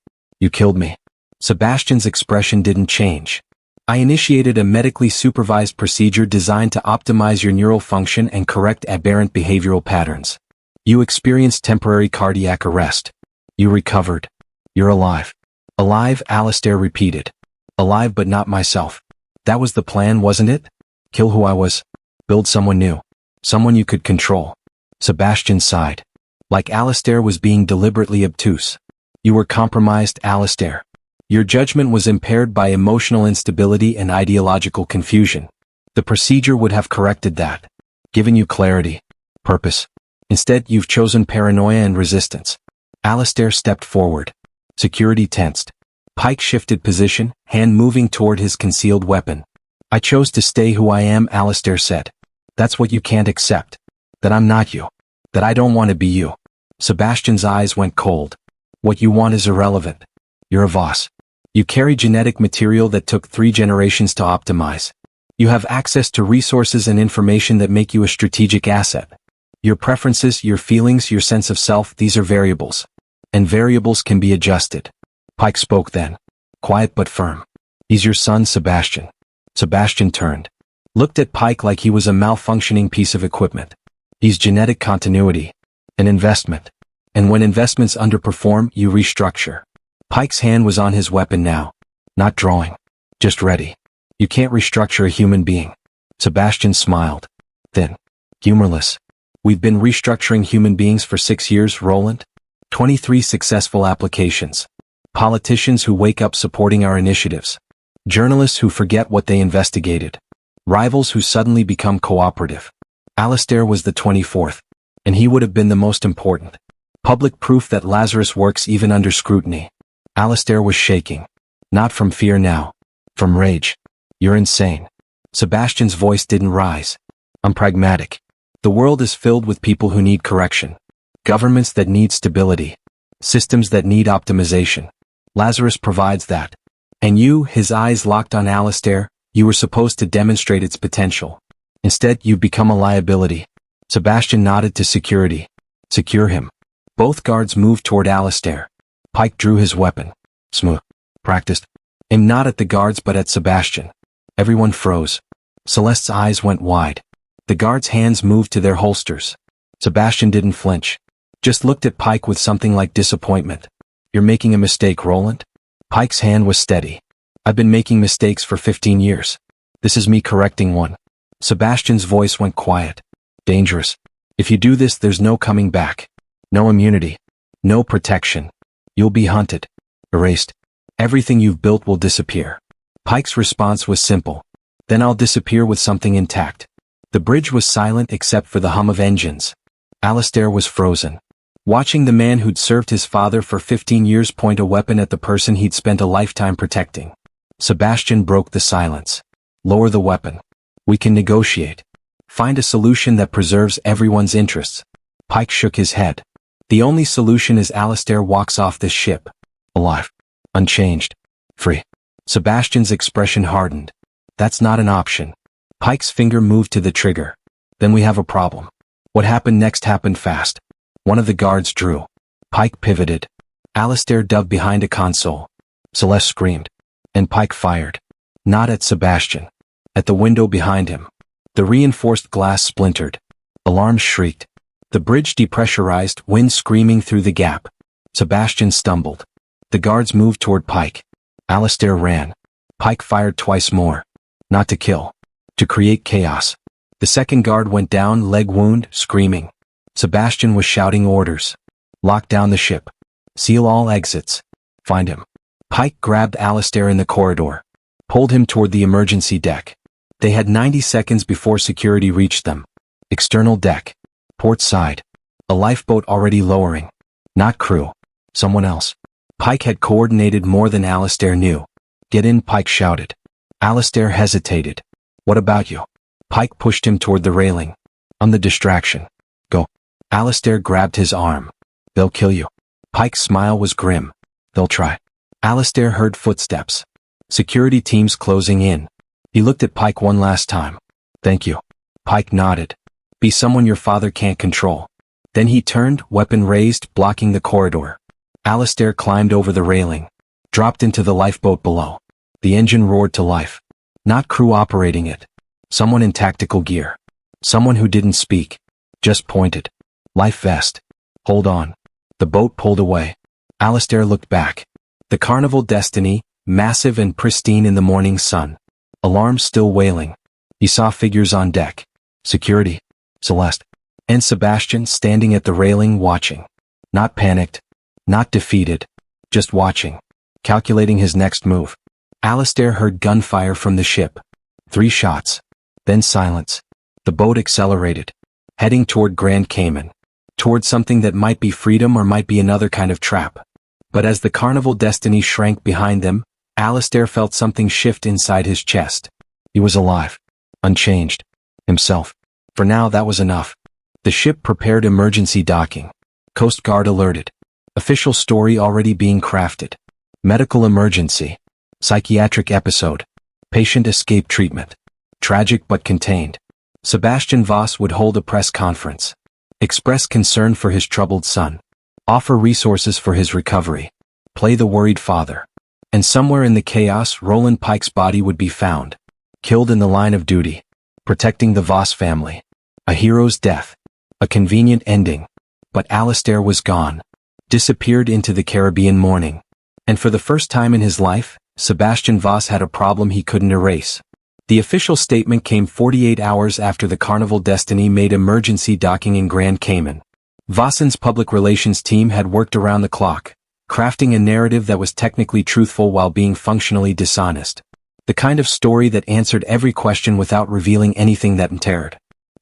You killed me. Sebastian's expression didn't change. I initiated a medically supervised procedure designed to optimize your neural function and correct aberrant behavioral patterns. You experienced temporary cardiac arrest. You recovered. You're alive. Alive, Alistair repeated. Alive but not myself. That was the plan, wasn't it? Kill who I was. Build someone new. Someone you could control. Sebastian sighed. Like Alistair was being deliberately obtuse. You were compromised, Alistair. Your judgment was impaired by emotional instability and ideological confusion. The procedure would have corrected that. Given you clarity. Purpose. Instead, you've chosen paranoia and resistance. Alistair stepped forward. Security tensed. Pike shifted position, hand moving toward his concealed weapon. I chose to stay who I am, Alistair said. That's what you can't accept. That I'm not you. That I don't want to be you. Sebastian's eyes went cold. What you want is irrelevant. You're a Voss. You carry genetic material that took 3 generations to optimize. You have access to resources and information that make you a strategic asset. Your preferences, your feelings, your sense of self, these are variables. And variables can be adjusted. Pike spoke then. Quiet but firm. He's your son, Sebastian. Sebastian turned. Looked at Pike like he was a malfunctioning piece of equipment. He's genetic continuity. An investment. And when investments underperform, you restructure. Pike's hand was on his weapon now. Not drawing. Just ready. You can't restructure a human being. Sebastian smiled. Then. Humorless. We've been restructuring human beings for 6 years, Roland. 23 successful applications. Politicians who wake up supporting our initiatives. Journalists who forget what they investigated. Rivals who suddenly become cooperative. Alistair was the 24th. And he would have been the most important. Public proof that Lazarus works even under scrutiny. Alistair was shaking. Not from fear now. From rage. You're insane. Sebastian's voice didn't rise. I'm pragmatic. The world is filled with people who need correction. Governments that need stability. Systems that need optimization. Lazarus provides that. And you, his eyes locked on Alistair, you were supposed to demonstrate its potential. Instead, you've become a liability. Sebastian nodded to security. Secure him. Both guards moved toward Alistair. Pike drew his weapon. Smooth. Practiced. Aimed not at the guards but at Sebastian. Everyone froze. Celeste's eyes went wide. The guards' hands moved to their holsters. Sebastian didn't flinch. Just looked at Pike with something like disappointment. "You're making a mistake, Roland?" Pike's hand was steady. "I've been making mistakes for 15 years. This is me correcting one." Sebastian's voice went quiet. "Dangerous. If you do this, there's no coming back. No immunity. No protection. You'll be hunted. Erased. Everything you've built will disappear." Pike's response was simple. "Then I'll disappear with something intact." The bridge was silent except for the hum of engines. Alistair was frozen. Watching the man who'd served his father for 15 years point a weapon at the person he'd spent a lifetime protecting. Sebastian broke the silence. "Lower the weapon. We can negotiate. Find a solution that preserves everyone's interests." Pike shook his head. "The only solution is Alistair walks off this ship. Alive. Unchanged. Free." Sebastian's expression hardened. "That's not an option." Pike's finger moved to the trigger. "Then we have a problem." What happened next happened fast. One of the guards drew. Pike pivoted. Alistair dug behind a console. Celeste screamed. And Pike fired. Not at Sebastian. At the window behind him. The reinforced glass splintered. Alarms shrieked. The bridge depressurized, wind screaming through the gap. Sebastian stumbled. The guards moved toward Pike. Alistair ran. Pike fired twice more. Not to kill. To create chaos. The second guard went down, leg wound, screaming. Sebastian was shouting orders. Lock down the ship. Seal all exits. Find him. Pike grabbed Alistair in the corridor. Pulled him toward the emergency deck. They had 90 seconds before security reached them. External deck. Port side. A lifeboat already lowering. Not crew. Someone else. Pike had coordinated more than Alistair knew. "Get in," Pike shouted. Alistair hesitated. "What about you?" Pike pushed him toward the railing. "I'm the distraction. Go." Alistair grabbed his arm. "They'll kill you." Pike's smile was grim. "They'll try." Alistair heard footsteps. Security teams closing in. He looked at Pike one last time. "Thank you." Pike nodded. "Be someone your father can't control." Then he turned, weapon raised, blocking the corridor. Alistair climbed over the railing. Dropped into the lifeboat below. The engine roared to life. Not crew operating it. Someone in tactical gear. Someone who didn't speak. Just pointed. Life vest. Hold on. The boat pulled away. Alistair looked back. The Carnival Destiny, massive and pristine in the morning sun. Alarms still wailing. He saw figures on deck. Security. Celeste. And Sebastian standing at the railing watching. Not panicked. Not defeated. Just watching. Calculating his next move. Alistair heard gunfire from the ship. 3 shots. Then silence. The boat accelerated. Heading toward Grand Cayman. Toward something that might be freedom or might be another kind of trap. But as the Carnival Destiny shrank behind them, Alistair felt something shift inside his chest. He was alive. Unchanged. Himself. For now that was enough. The ship prepared emergency docking. Coast Guard alerted. Official story already being crafted. Medical emergency. Psychiatric episode. Patient escape treatment. Tragic but contained. Sebastian Voss would hold a press conference. Express concern for his troubled son. Offer resources for his recovery. Play the worried father. And somewhere in the chaos, Roland Pike's body would be found. Killed in the line of duty. Protecting the Voss family. A hero's death. A convenient ending. But Alistair was gone. Disappeared into the Caribbean morning. And for the first time in his life, Sebastian Voss had a problem he couldn't erase. The official statement came 48 hours after the Carnival Destiny made emergency docking in Grand Cayman. Vossen's public relations team had worked around the clock, crafting a narrative that was technically truthful while being functionally dishonest. The kind of story that answered every question without revealing anything that mattered.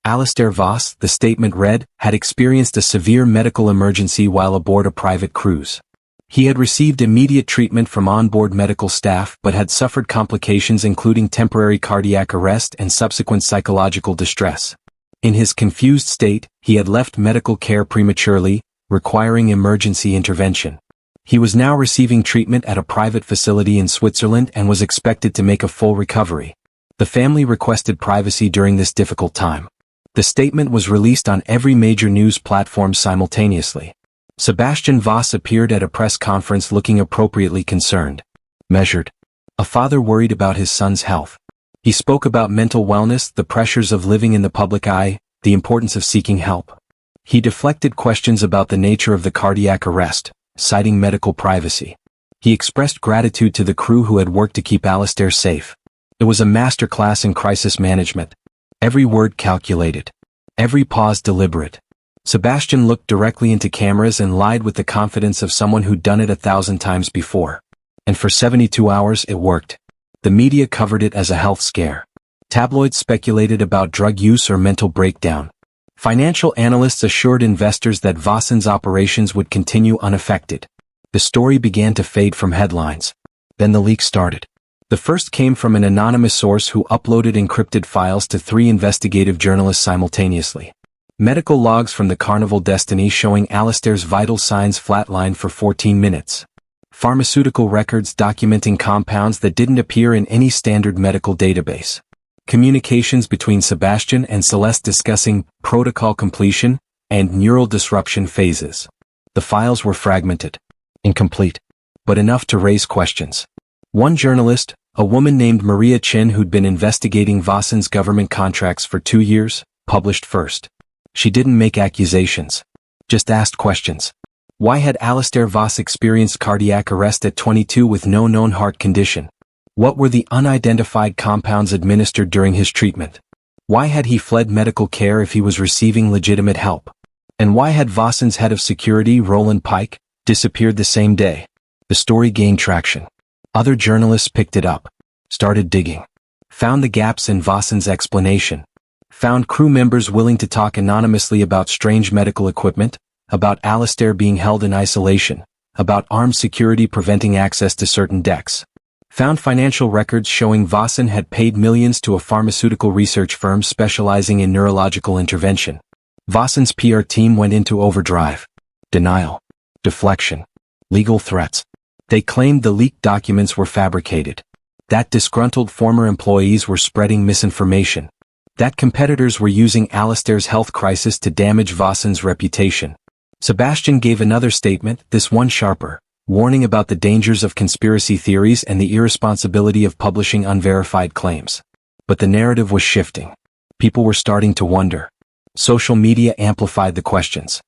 Alistair Voss, the statement read, had experienced a severe medical emergency while aboard a private cruise. He had received immediate treatment from onboard medical staff but had suffered complications including temporary cardiac arrest and subsequent psychological distress. In his confused state, he had left medical care prematurely, requiring emergency intervention. He was now receiving treatment at a private facility in Switzerland and was expected to make a full recovery. The family requested privacy during this difficult time. The statement was released on every major news platform simultaneously. Sebastian Voss appeared at a press conference looking appropriately concerned. Measured. A father worried about his son's health. He spoke about mental wellness, the pressures of living in the public eye, the importance of seeking help. He deflected questions about the nature of the cardiac arrest, citing medical privacy. He expressed gratitude to the crew who had worked to keep Alistair safe. It was a masterclass in crisis management. Every word calculated. Every pause deliberate. Sebastian looked directly into cameras and lied with the confidence of someone who'd done it 1,000 times before. And for 72 hours it worked. The media covered it as a health scare. Tabloids speculated about drug use or mental breakdown. Financial analysts assured investors that Vossen's operations would continue unaffected. The story began to fade from headlines. Then the leak started. The first came from an anonymous source who uploaded encrypted files to 3 investigative journalists simultaneously. Medical logs from the Carnival Destiny showing Alistair's vital signs flatlined for 14 minutes. Pharmaceutical records documenting compounds that didn't appear in any standard medical database. Communications between Sebastian and Celeste discussing protocol completion and neural disruption phases. The files were fragmented, incomplete, but enough to raise questions. One journalist, a woman named Maria Chin who'd been investigating Vossen's government contracts for 2 years, published first. She didn't make accusations, just asked questions. Why had Alistair Voss experienced cardiac arrest at 22 with no known heart condition? What were the unidentified compounds administered during his treatment? Why had he fled medical care if he was receiving legitimate help? And why had Vossen's head of security, Roland Pike, disappeared the same day? The story gained traction. Other journalists picked it up, started digging, found the gaps in Vossen's explanation, found crew members willing to talk anonymously about strange medical equipment, about Alistair being held in isolation, about armed security preventing access to certain decks. Found financial records showing Vossen had paid millions to a pharmaceutical research firm specializing in neurological intervention. Vossen's PR team went into overdrive. Denial. Deflection. Legal threats. They claimed the leaked documents were fabricated. That disgruntled former employees were spreading misinformation. That competitors were using Alistair's health crisis to damage Vossen's reputation. Sebastian gave another statement, this one sharper, warning about the dangers of conspiracy theories and the irresponsibility of publishing unverified claims. But the narrative was shifting. People were starting to wonder. Social media amplified the questions.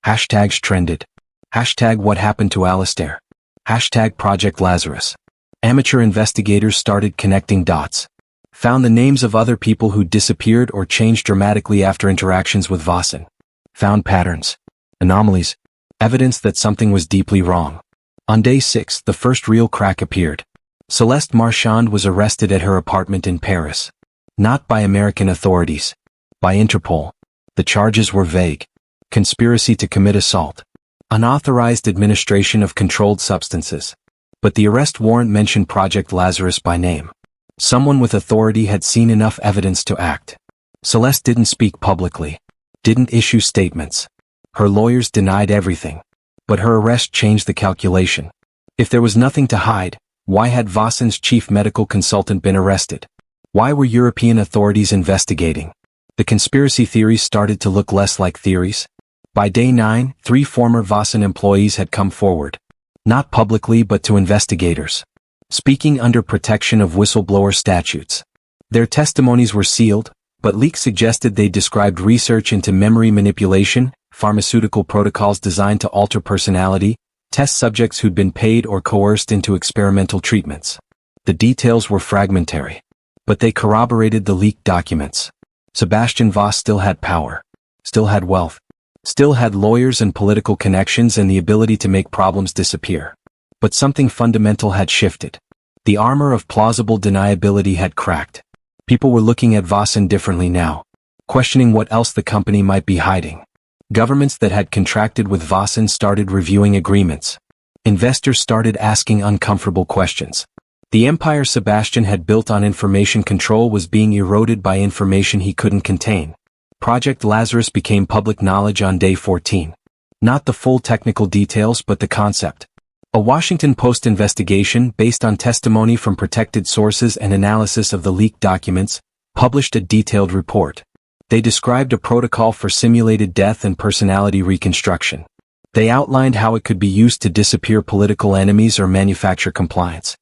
Hashtags trended. Hashtag what happened to Alistair. Hashtag Project Lazarus. Amateur investigators started connecting dots. Found the names of other people who disappeared or changed dramatically after interactions with Vossen. Found patterns. Anomalies. Evidence that something was deeply wrong. On day 6, the first real crack appeared. Celeste Marchand was arrested at her apartment in Paris. Not by American authorities. By Interpol. The charges were vague. Conspiracy to commit assault. Unauthorized administration of controlled substances. But the arrest warrant mentioned Project Lazarus by name. Someone with authority had seen enough evidence to act. Celeste didn't speak publicly. Didn't issue statements. Her lawyers denied everything. But her arrest changed the calculation. If there was nothing to hide, why had Vossen's chief medical consultant been arrested? Why were European authorities investigating? The conspiracy theories started to look less like theories. By day 9, 3 former Vossen employees had come forward. Not publicly but to investigators. Speaking under protection of whistleblower statutes. Their testimonies were sealed, but leaks suggested they described research into memory manipulation, pharmaceutical protocols designed to alter personality, test subjects who'd been paid or coerced into experimental treatments. The details were fragmentary, but they corroborated the leaked documents. Sebastian Voss still had power, still had wealth, still had lawyers and political connections and the ability to make problems disappear. But something fundamental had shifted. The armor of plausible deniability had cracked. People were looking at Vossen differently now, questioning what else the company might be hiding. Governments that had contracted with Vossen started reviewing agreements. Investors started asking uncomfortable questions. The empire Sebastian had built on information control was being eroded by information he couldn't contain. Project Lazarus became public knowledge on day 14. Not the full technical details but the concept. A Washington Post investigation based on testimony from protected sources and analysis of the leaked documents published a detailed report. They described a protocol for simulated death and personality reconstruction. They outlined how it could be used to disappear political enemies or manufacture compliance.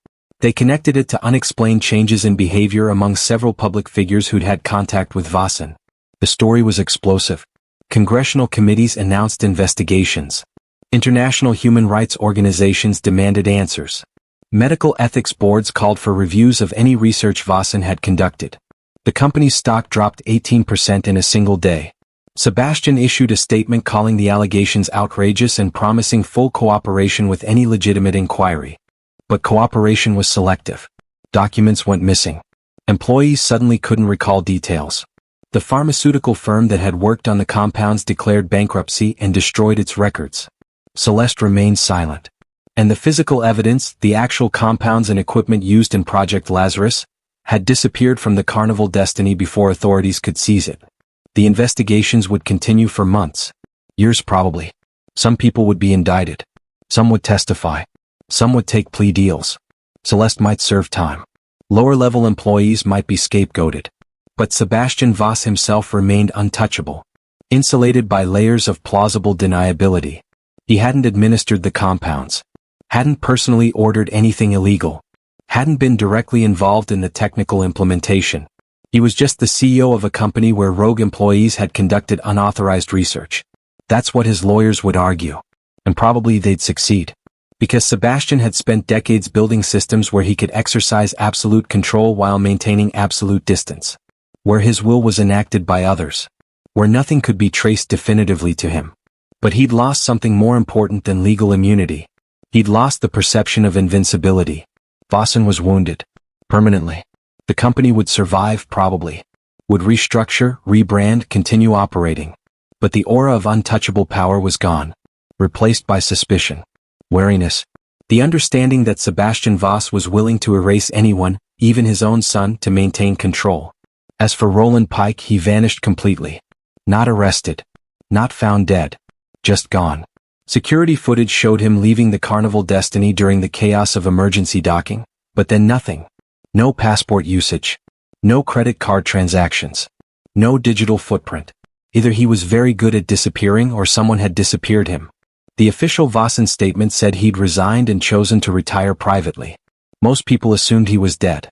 They connected it to unexplained changes in behavior among several public figures who'd had contact with Vossen. The story was explosive. Congressional committees announced investigations. International human rights organizations demanded answers. Medical ethics boards called for reviews of any research Vossen had conducted. The company's stock dropped 18% in a single day. Sebastian issued a statement calling the allegations outrageous and promising full cooperation with any legitimate inquiry. But cooperation was selective. Documents went missing. Employees suddenly couldn't recall details. The pharmaceutical firm that had worked on the compounds declared bankruptcy and destroyed its records. Celeste remained silent. And the physical evidence, the actual compounds and equipment used in Project Lazarus, had disappeared from the Carnival destiny before authorities could seize it. The investigations would continue for months. Years probably. Some people would be indicted. Some would testify. Some would take plea deals. Celeste might serve time. Lower-level employees might be scapegoated. But Sebastian Voss himself remained untouchable, insulated by layers of plausible deniability. He hadn't administered the compounds, hadn't personally ordered anything illegal, hadn't been directly involved in the technical implementation. He was just the CEO of a company where rogue employees had conducted unauthorized research. That's what his lawyers would argue. And probably they'd succeed. Because Sebastian had spent decades building systems where he could exercise absolute control while maintaining absolute distance. Where his will was enacted by others. Where nothing could be traced definitively to him. But he'd lost something more important than legal immunity. He'd lost the perception of invincibility. Vossen was wounded. Permanently. The company would survive, probably. Would restructure, rebrand, continue operating. But the aura of untouchable power was gone. Replaced by suspicion. Wariness. The understanding that Sebastian Voss was willing to erase anyone, even his own son, to maintain control. As for Roland Pike, he vanished completely. Not arrested. Not found dead. Just gone. Security footage showed him leaving the Carnival destiny during the chaos of emergency docking, but then nothing. No passport usage. No credit card transactions. No digital footprint. Either he was very good at disappearing or someone had disappeared him. The official Vossen statement said he'd resigned and chosen to retire privately. Most people assumed he was dead.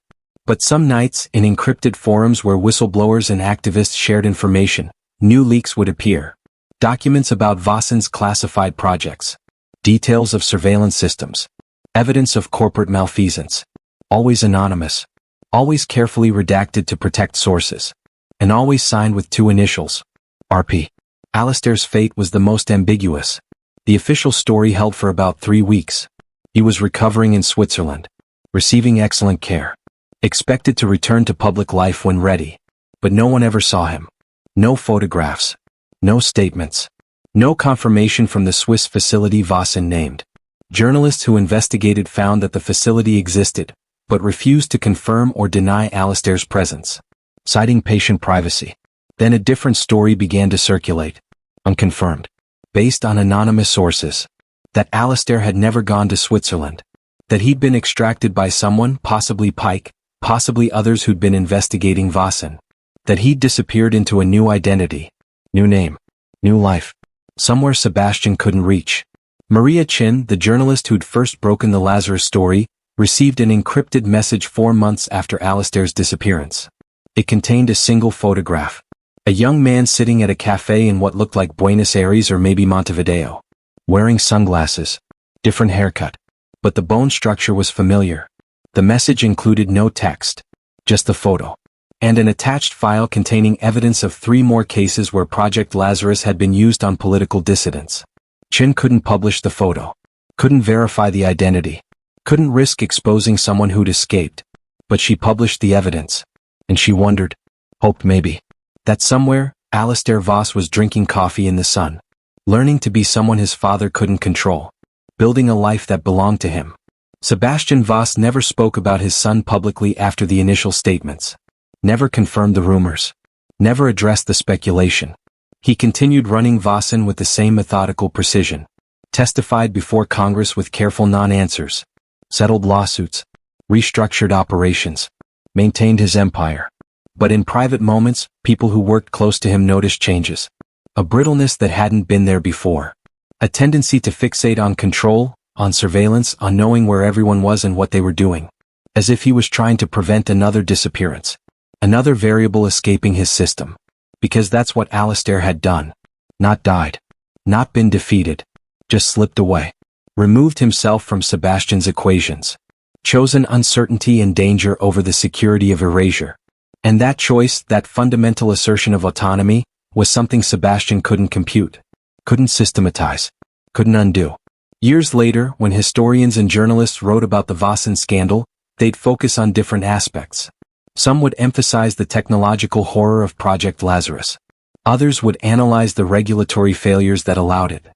But some nights, in encrypted forums where whistleblowers and activists shared information, new leaks would appear. Documents about Vossen's classified projects. Details of surveillance systems. Evidence of corporate malfeasance. Always anonymous. Always carefully redacted to protect sources. And always signed with two initials. RP. Alistair's fate was the most ambiguous. The official story held for about 3 weeks. He was recovering in Switzerland. Receiving excellent care. Expected to return to public life when ready. But no one ever saw him. No photographs. No statements. No confirmation from the Swiss facility Vossen named. Journalists who investigated found that the facility existed, but refused to confirm or deny Alistair's presence, citing patient privacy. Then a different story began to circulate. Unconfirmed. Based on anonymous sources. That Alistair had never gone to Switzerland. That he'd been extracted by someone, possibly Pike, possibly others who'd been investigating Vossen. That he'd disappeared into a new identity. New name. New life. Somewhere Sebastian couldn't reach. Maria Chin, the journalist who'd first broken the Lazarus story, received an encrypted message 4 months after Alistair's disappearance. It contained a single photograph. A young man sitting at a cafe in what looked like Buenos Aires or maybe Montevideo. Wearing sunglasses. Different haircut. But the bone structure was familiar. The message included no text. Just the photo. And an attached file containing evidence of 3 more cases where Project Lazarus had been used on political dissidents. Chin couldn't publish the photo. Couldn't verify the identity. Couldn't risk exposing someone who'd escaped. But she published the evidence. And she wondered, hoped maybe, that somewhere, Alistair Voss was drinking coffee in the sun. Learning to be someone his father couldn't control. Building a life that belonged to him. Sebastian Voss never spoke about his son publicly after the initial statements. Never confirmed the rumors. Never addressed the speculation. He continued running Vossen with the same methodical precision. Testified before Congress with careful non-answers. Settled lawsuits. Restructured operations. Maintained his empire. But in private moments, people who worked close to him noticed changes. A brittleness that hadn't been there before. A tendency to fixate on control, on surveillance, on knowing where everyone was and what they were doing. as if he was trying to prevent another disappearance. Another variable escaping his system. Because that's what Alistair had done. Not died. Not been defeated. Just slipped away. Removed himself from Sebastian's equations. Chosen uncertainty and danger over the security of erasure. And that choice, that fundamental assertion of autonomy, was something Sebastian couldn't compute. Couldn't systematize. Couldn't undo. Years later, when historians and journalists wrote about the Vossen scandal, they'd focus on different aspects. Some would emphasize the technological horror of Project Lazarus. Others would analyze the regulatory failures that allowed it.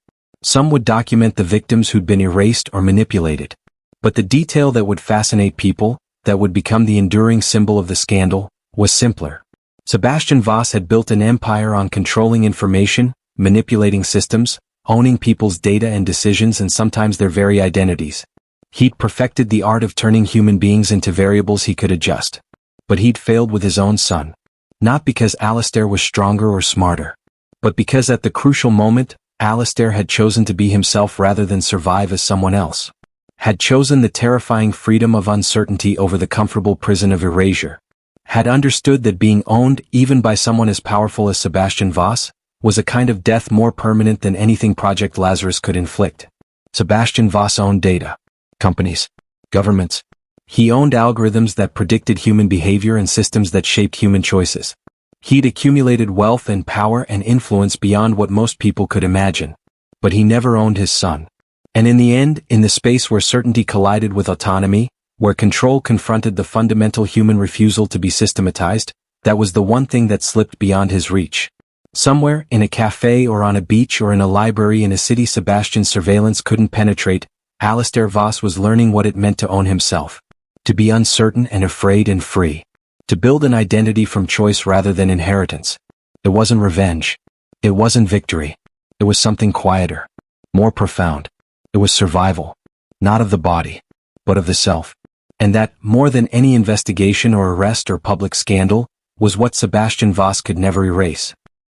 Some would document the victims who'd been erased or manipulated. But the detail that would fascinate people, that would become the enduring symbol of the scandal, was simpler. Sebastian Voss had built an empire on controlling information, manipulating systems, owning people's data and decisions and sometimes their very identities. He'd perfected the art of turning human beings into variables he could adjust. But he'd failed with his own son. Not because Alistair was stronger or smarter, but because at the crucial moment, Alistair had chosen to be himself rather than survive as someone else. Had chosen the terrifying freedom of uncertainty over the comfortable prison of erasure. Had understood that being owned, even by someone as powerful as Sebastian Voss, was a kind of death more permanent than anything Project Lazarus could inflict. Sebastian Voss owned data. Companies. Governments. He owned algorithms that predicted human behavior and systems that shaped human choices. He'd accumulated wealth and power and influence beyond what most people could imagine. But he never owned his son. And in the end, in the space where certainty collided with autonomy, where control confronted the fundamental human refusal to be systematized, that was the one thing that slipped beyond his reach. Somewhere, in a cafe or on a beach or in a library in a city Sebastian's surveillance couldn't penetrate, Alistair Voss was learning what it meant to own himself. To be uncertain and afraid and free. To build an identity from choice rather than inheritance. It wasn't revenge. It wasn't victory. It was something quieter. More profound. It was survival. Not of the body, but of the self. And that, more than any investigation or arrest or public scandal, was what Sebastian Voss could never erase.